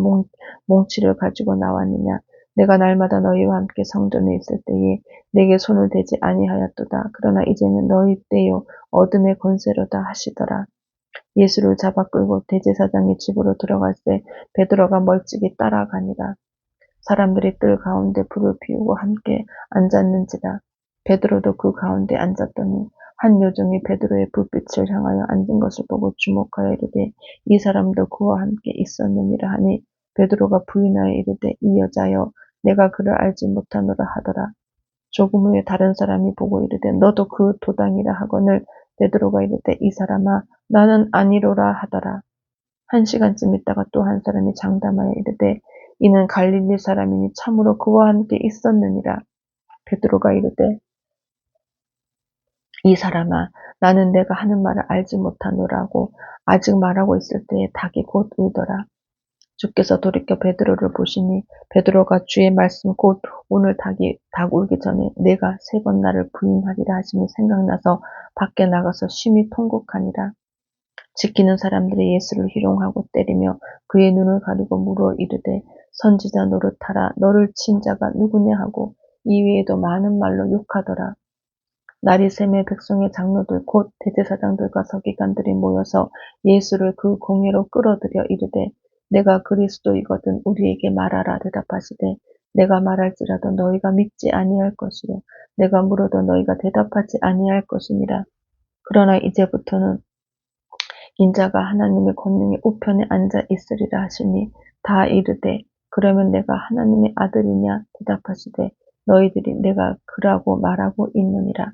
Speaker 1: 몽치를 가지고 나왔느냐. 내가 날마다 너희와 함께 성전에 있을 때에 내게 손을 대지 아니하였도다. 그러나 이제는 너희 때요 어둠의 권세로다 하시더라. 예수를 잡아 끌고 대제사장의 집으로 들어갈 때 베드로가 멀찍이 따라가니라. 사람들이 뜰 가운데 불을 피우고 함께 앉았는지라. 베드로도 그 가운데 앉았더니 한 요정이 베드로의 불빛을 향하여 앉은 것을 보고 주목하여 이르되 이 사람도 그와 함께 있었느니라 하니 베드로가 부인하여 이르되 이 여자여 내가 그를 알지 못하노라 하더라. 조금 후에 다른 사람이 보고 이르되 너도 그 도당이라 하거늘 베드로가 이르되 이 사람아 나는 아니로라 하더라. 1시간쯤 있다가 또 한 사람이 장담하여 이르되 이는 갈릴리 사람이니 참으로 그와 함께 있었느니라. 베드로가 이르되 이 사람아 나는 내가 하는 말을 알지 못하노라고 아직 말하고 있을 때에 닭이 곧 울더라. 주께서 돌이켜 베드로를 보시니 베드로가 주의 말씀 곧 오늘 닭 울기 전에 내가 3번 나를 부인하리라 하심이 생각나서 밖에 나가서 심히 통곡하니라. 지키는 사람들이 예수를 희롱하고 때리며 그의 눈을 가리고 물어 이르되 선지자 노릇하라 너를 친 자가 누구냐 하고 이외에도 많은 말로 욕하더라. 날이 새매 백성의 장로들 곧 대제사장들과 서기관들이 모여서 예수를 그 공회로 끌어들여 이르되 내가 그리스도이거든 우리에게 말하라 대답하시되 내가 말할지라도 너희가 믿지 아니할 것이요 내가 물어도 너희가 대답하지 아니할 것이니라. 그러나 이제부터는 인자가 하나님의 권능의 우편에 앉아 있으리라 하시니 다 이르되 그러면 내가 하나님의 아들이냐 대답하시되 너희들이 내가 그라고 말하고 있느니라.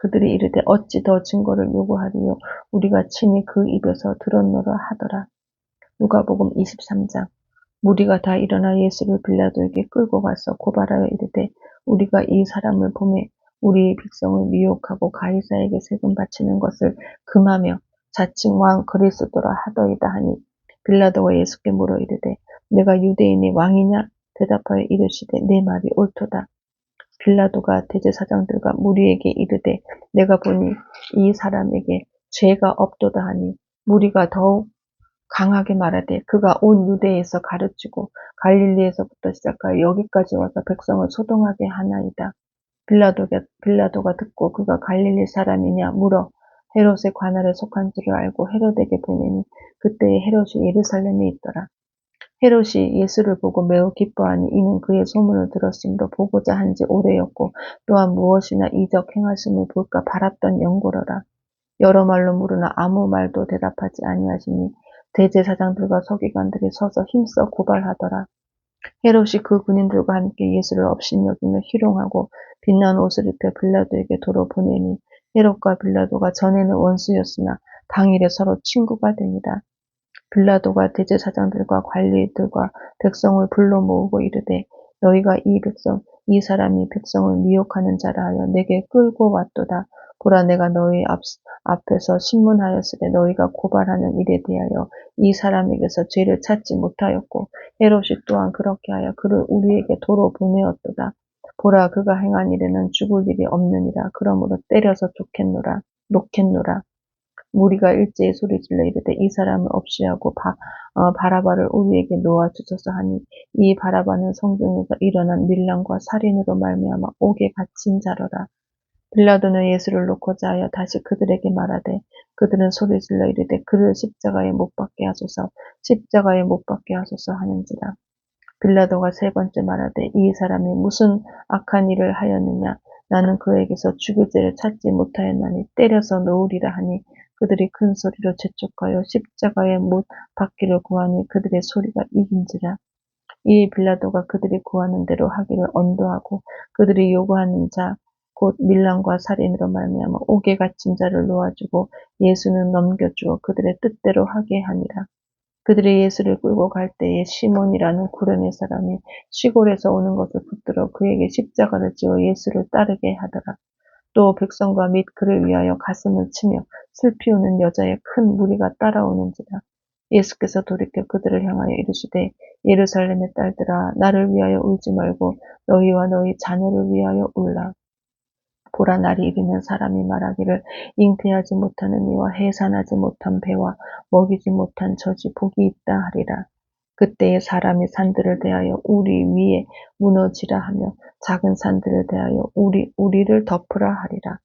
Speaker 1: 그들이 이르되 어찌 더 증거를 요구하리요 우리가 친히 그 입에서 들었노라 하더라. 누가복음 23장. 무리가 다 일어나 예수를 빌라도에게 끌고 가서 고발하여 이르되 우리가 이 사람을 보매 우리 백성을 미혹하고 가이사에게 세금 바치는 것을 금하며 자칭 왕 그리스도라 하더이다 하니 빌라도가 예수께 물어 이르되 내가 유대인의 왕이냐 대답하여 이르시되 내 말이 옳도다. 빌라도가 대제사장들과 무리에게 이르되 내가 보니 이 사람에게 죄가 없도다 하니 무리가 더욱 강하게 말하되 그가 온 유대에서 가르치고 갈릴리에서부터 시작하여 여기까지 와서 백성을 소동하게 하나이다. 빌라도가 듣고 그가 갈릴리 사람이냐 물어 헤롯의 관할에 속한 줄을 알고 헤롯에게 보내니 그때에 헤롯이 예루살렘에 있더라. 헤롯이 예수를 보고 매우 기뻐하니 이는 그의 소문을 들었으므로 보고자 한지 오래였고 또한 무엇이나 이적 행하심을 볼까 바랐던 영고로라. 여러 말로 물으나 아무 말도 대답하지 아니하시니 대제사장들과 서기관들이 서서 힘써 고발하더라. 헤롯이 그 군인들과 함께 예수를 업신여기며 희롱하고 빛난 옷을 입혀 빌라도에게 도로 보내니 헤롯과 빌라도가 전에는 원수였으나 당일에 서로 친구가 되니라. 빌라도가 대제사장들과 관리들과 백성을 불러 모으고 이르되 너희가 이 사람이 백성을 미혹하는 자라 하여 내게 끌고 왔도다. 보라 내가 너희 앞에서 신문하였으되 너희가 고발하는 일에 대하여 이 사람에게서 죄를 찾지 못하였고 헤롯이 또한 그렇게 하여 그를 우리에게 도로 보내었도다. 보라 그가 행한 일에는 죽을 일이 없느니라. 그러므로 때려서 놓겠노라. 무리가 일제히 소리질러 이르되 이 사람을 없이하고 바라바를 우리에게 놓아 주소서 하니 이 바라바는 성중에서 일어난 밀랑과 살인으로 말미암아 옥에 갇힌 자로라. 빌라도는 예수를 놓고자 하여 다시 그들에게 말하되 그들은 소리질러 이르되 그를 십자가에 못 박게 하소서 하는지라. 빌라도가 세 번째 말하되 이 사람이 무슨 악한 일을 하였느냐 나는 그에게서 죽일 죄를 찾지 못하였나니 때려서 놓으리라 하니 그들이 큰 소리로 재촉하여 십자가에 못 박기를 구하니 그들의 소리가 이긴지라. 이 빌라도가 그들이 구하는 대로 하기를 언도하고 그들이 요구하는 자 곧 밀랑과 살인으로 말미암아 옥에 갇힌 자를 놓아주고 예수는 넘겨주어 그들의 뜻대로 하게 하니라. 그들이 예수를 끌고 갈 때에 시몬이라는 구레네 사람이 시골에서 오는 것을 붙들어 그에게 십자가를 지어 예수를 따르게 하더라. 또 백성과 및 그를 위하여 가슴을 치며 슬피 우는 여자의 큰 무리가 따라오는지라. 예수께서 돌이켜 그들을 향하여 이르시되 예루살렘의 딸들아 나를 위하여 울지 말고 너희와 너희 자녀를 위하여 울라. 보라 날이 이르면 사람이 말하기를 잉태하지 못하는 이와 해산하지 못한 배와 먹이지 못한 젖이 복이 있다 하리라. 그때에 사람이 산들을 대하여 우리 위에 무너지라 하며 작은 산들을 대하여 우리를 덮으라 하리라.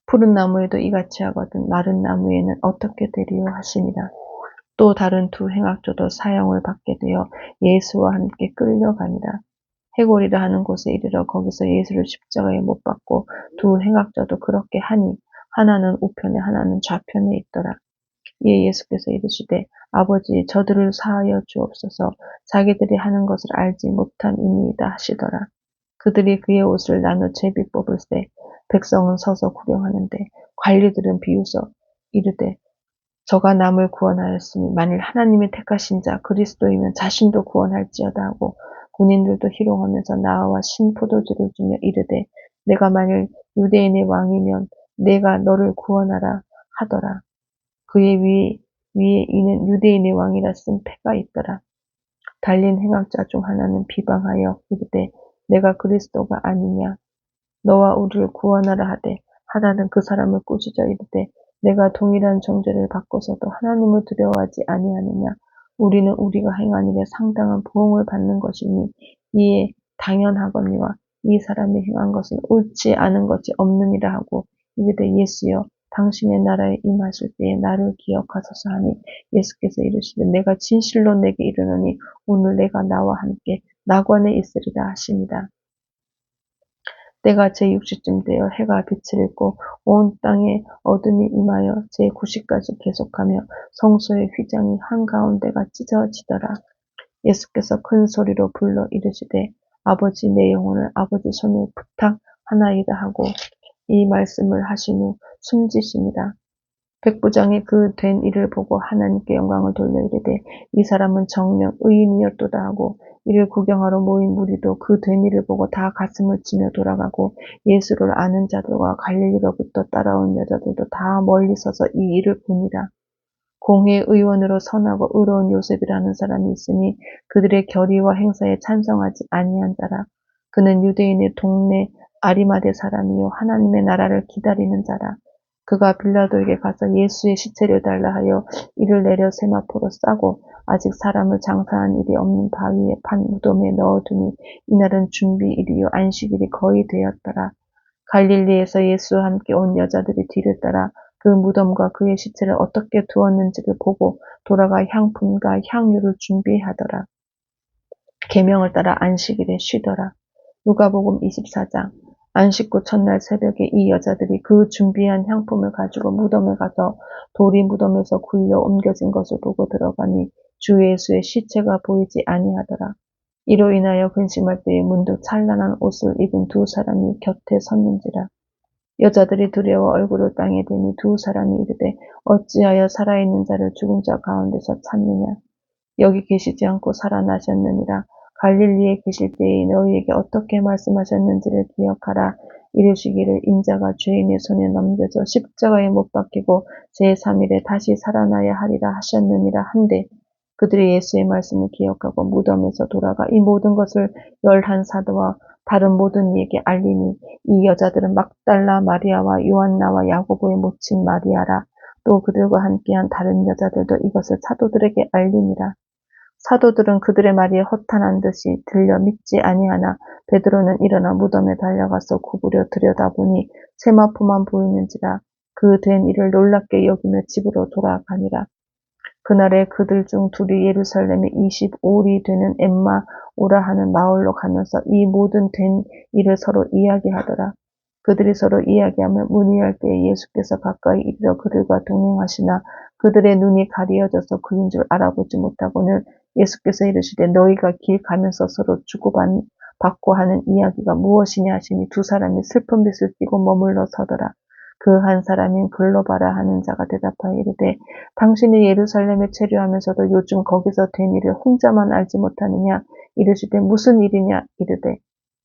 Speaker 1: 푸른 나무에도 이같이 하거든 마른 나무에는 어떻게 되리요 하시니라. 또 다른 두 행악조도 사형을 받게 되어 예수와 함께 끌려가니라. 해골이라 하는 곳에 이르러 거기서 예수를 십자가에 못 박고 두 행악자도 그렇게 하니 하나는 우편에 하나는 좌편에 있더라. 이에 예수께서 이르시되 아버지 저들을 사하여 주옵소서 자기들이 하는 것을 알지 못함이니이다 하시더라. 그들이 그의 옷을 나눠 제비 뽑을세 백성은 서서 구경하는데 관리들은 비웃어 이르되 저가 남을 구원하였으니 만일 하나님이 택하신 자 그리스도이면 자신도 구원할지어다 하고 군인들도 희롱하면서 나와 신포도주를 주며 이르되 내가 만일 유대인의 왕이면 내가 너를 구원하라 하더라. 그의 위에 이는 유대인의 왕이라 쓴 패가 있더라. 달린 행악자 중 하나는 비방하여 이르되 내가 그리스도가 아니냐 너와 우리를 구원하라 하되 하나는 그 사람을 꾸짖어 이르되 내가 동일한 정죄를 받고서도 하나님을 두려워하지 아니하느냐 우리는 우리가 행한 일에 상당한 보응을 받는 것이니 이에 당연하거니와 이 사람이 행한 것은 옳지 않은 것이 없느니라 하고 이르되 예수여 당신의 나라에 임하실 때에 나를 기억하소서 하니 예수께서 이르시되 내가 진실로 내게 이르노니 오늘 내가 나와 함께 낙원에 있으리라 하십니다. 때가 제6시쯤 되어 해가 빛을 잃고 온 땅에 어둠이 임하여 제9시까지 계속하며 성소의 휘장이 한가운데가 찢어지더라. 예수께서 큰 소리로 불러 이르시되 아버지 내 영혼을 아버지 손에 부탁하나이다 하고 이 말씀을 하신 후 숨지시니라. 백부장이 그 된 일을 보고 하나님께 영광을 돌려 이르되 이 사람은 정녕 의인이었도다 하고 이를 구경하러 모인 무리도 그 된 일을 보고 다 가슴을 치며 돌아가고 예수를 아는 자들과 갈릴리로부터 따라온 여자들도 다 멀리 서서 이 일을 보니라. 공회 의원으로 선하고 의로운 요셉이라는 사람이 있으니 그들의 결의와 행사에 찬성하지 아니한 자라. 그는 유대인의 동네 아리마대 사람이요 하나님의 나라를 기다리는 자라. 그가 빌라도에게 가서 예수의 시체를 달라 하여 이를 내려 세마포로 싸고 아직 사람을 장사한 일이 없는 바위에 판 무덤에 넣어두니 이날은 준비일이요 안식일이 거의 되었더라. 갈릴리에서 예수와 함께 온 여자들이 뒤를 따라 그 무덤과 그의 시체를 어떻게 두었는지를 보고 돌아가 향품과 향유를 준비하더라. 계명을 따라 안식일에 쉬더라. 누가복음 24장. 안식 후 첫날 새벽에 이 여자들이 그 준비한 향품을 가지고 무덤에 가서 돌이 무덤에서 굴려 옮겨진 것을 보고 들어가니 주 예수의 시체가 보이지 아니하더라. 이로 인하여 근심할 때에 문득 찬란한 옷을 입은 두 사람이 곁에 섰는지라. 여자들이 두려워 얼굴을 땅에 대니 두 사람이 이르되 어찌하여 살아있는 자를 죽은 자 가운데서 찾느냐. 여기 계시지 않고 살아나셨느니라. 갈릴리에 계실 때에 너희에게 어떻게 말씀하셨는지를 기억하라. 이르시기를 인자가 죄인의 손에 넘겨져 십자가에 못 박히고 제3일에 다시 살아나야 하리라 하셨느니라 한데 그들이 예수의 말씀을 기억하고 무덤에서 돌아가 이 모든 것을 11 사도와 다른 모든 이에게 알리니 이 여자들은 막달라 마리아와 요한나와 야고보의 모친 마리아라. 또 그들과 함께한 다른 여자들도 이것을 사도들에게 알리니라. 사도들은 그들의 말이 허탄한 듯이 들려 믿지 아니하나 베드로는 일어나 무덤에 달려가서 구부려 들여다보니 세마포만 보이는지라. 그 된 일을 놀랍게 여기며 집으로 돌아가니라. 그날에 그들 중 둘이 예루살렘에 25리 되는 엠마오라 하는 마을로 가면서 이 모든 된 일을 서로 이야기하더라. 그들이 서로 이야기하며 문의할 때에 예수께서 가까이 이르러 그들과 동행하시나 그들의 눈이 가리어져서 그인 줄 알아보지 못하고는 예수께서 이르시되 너희가 길 가면서 서로 주고받고 하는 이야기가 무엇이냐 하시니 두 사람이 슬픈 빛을 띠고 머물러 서더라. 그 한 사람인 글로바라 하는 자가 대답하여 이르되 당신이 예루살렘에 체류하면서도 요즘 거기서 된 일을 혼자만 알지 못하느냐. 이르시되 무슨 일이냐. 이르되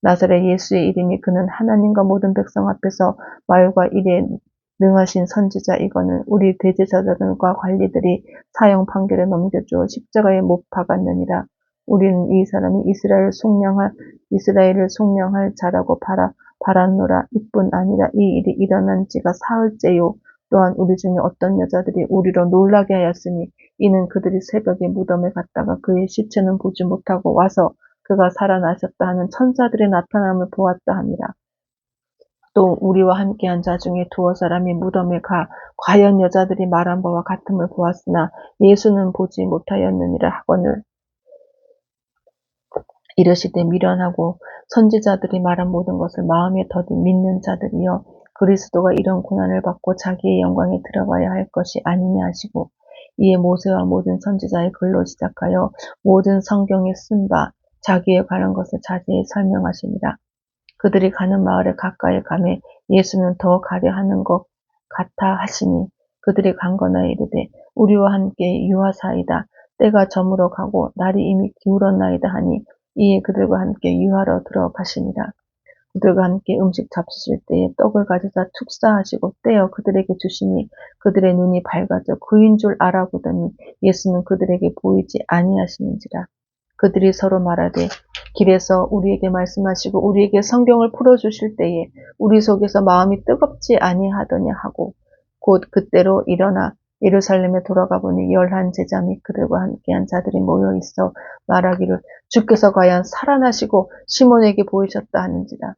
Speaker 1: 나사렛 예수의 일이니 그는 하나님과 모든 백성 앞에서 말과 일에 능하신 선지자. 이거는 우리 대제사장과 관리들이 사형 판결에 넘겨주어 십자가에 못 박았느니라. 우리는 이 사람이 이스라엘을 속량할 자라고 바랐노라. 이뿐 아니라 이 일이 일어난 지가 사흘째요. 또한 우리 중에 어떤 여자들이 우리로 놀라게 하였으니 이는 그들이 새벽에 무덤에 갔다가 그의 시체는 보지 못하고 와서 그가 살아나셨다 하는 천사들의 나타남을 보았다 하니라. 또 우리와 함께한 자 중에 두어 사람이 무덤에 가 과연 여자들이 말한 바와 같음을 보았으나 예수는 보지 못하였느니라 하거늘 이르시되 미련하고 선지자들이 말한 모든 것을 마음에 더디 믿는 자들이여 그리스도가 이런 고난을 받고 자기의 영광에 들어가야 할 것이 아니냐 하시고 이에 모세와 모든 선지자의 글로 시작하여 모든 성경에 쓴 바 자기에 관한 것을 자세히 설명하시니라. 그들이 가는 마을에 가까이 가매 예수는 더 가려 하는 것 같아 하시니 그들이 강건하여 이르되 우리와 함께 유하사이다. 때가 저물어 가고 날이 이미 기울었나이다 하니 이에 그들과 함께 유하러 들어가시니라. 그들과 함께 음식 잡수실 때에 떡을 가져다 축사하시고 떼어 그들에게 주시니 그들의 눈이 밝아져 그인 줄 알아보더니 예수는 그들에게 보이지 아니하시는지라. 그들이 서로 말하되 길에서 우리에게 말씀하시고 우리에게 성경을 풀어주실 때에 우리 속에서 마음이 뜨겁지 아니하더냐 하고 곧 그때로 일어나 예루살렘에 돌아가 보니 11 제자 및 그들과 함께한 자들이 모여 있어 말하기를 주께서 과연 살아나시고 시몬에게 보이셨다 하는지라.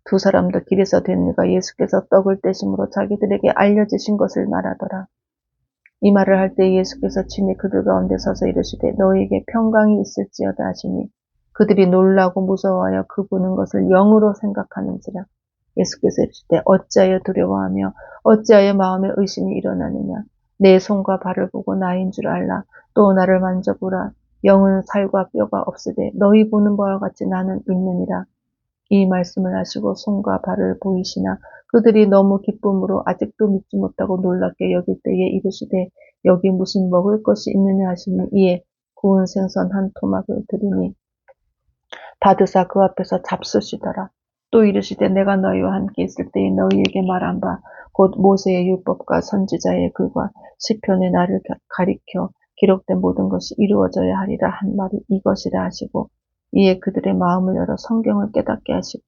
Speaker 1: 두 사람도 길에서 된 일과 예수께서 떡을 떼심으로 자기들에게 알려주신 것을 말하더라. 이 말을 할 때 예수께서 친히 그들 가운데 서서 이르시되 너희에게 평강이 있을지어다 하시니 그들이 놀라고 무서워하여 그 보는 것을 영으로 생각하는지라. 예수께서 이르시되 어찌하여 두려워하며 어찌하여 마음에 의심이 일어나느냐. 내 손과 발을 보고 나인 줄 알라. 또 나를 만져보라. 영은 살과 뼈가 없으되 너희 보는 바와 같이 나는 있느니라. 이 말씀을 하시고 손과 발을 보이시나 그들이 너무 기쁨으로 아직도 믿지 못하고 놀랍게 여길 때에 이르시되 여기 무슨 먹을 것이 있느냐 하시니 이에 구운 생선 한 토막을 드리니 받으사 그 앞에서 잡수시더라. 또 이르시되 내가 너희와 함께 있을 때에 너희에게 말한 바 곧 모세의 율법과 선지자의 글과 시편의 나를 가리켜 기록된 모든 것이 이루어져야 하리라 한 말이 이것이라 하시고 이에 그들의 마음을 열어 성경을 깨닫게 하시고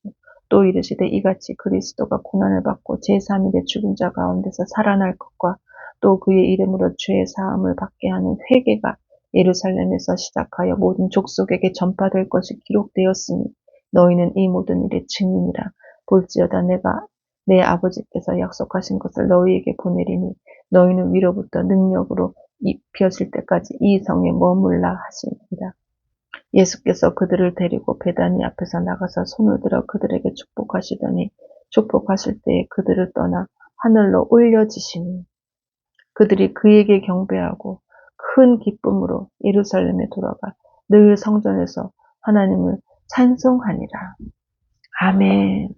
Speaker 1: 또 이르시되 이같이 그리스도가 고난을 받고 제3일에 죽은 자 가운데서 살아날 것과 또 그의 이름으로 죄의 사함을 받게 하는 회개가 예루살렘에서 시작하여 모든 족속에게 전파될 것이 기록되었으니 너희는 이 모든 일의 증인이라. 볼지어다 내가 내 아버지께서 약속하신 것을 너희에게 보내리니 너희는 위로부터 능력으로 입혀질 때까지 이 성에 머물라 하시니라. 예수께서 그들을 데리고 베다니 앞에서 나가서 손을 들어 그들에게 축복하시더니 축복하실 때에 그들을 떠나 하늘로 올려지시니 그들이 그에게 경배하고 큰 기쁨으로 예루살렘에 돌아가 늘 성전에서 하나님을 찬송하니라. 아멘.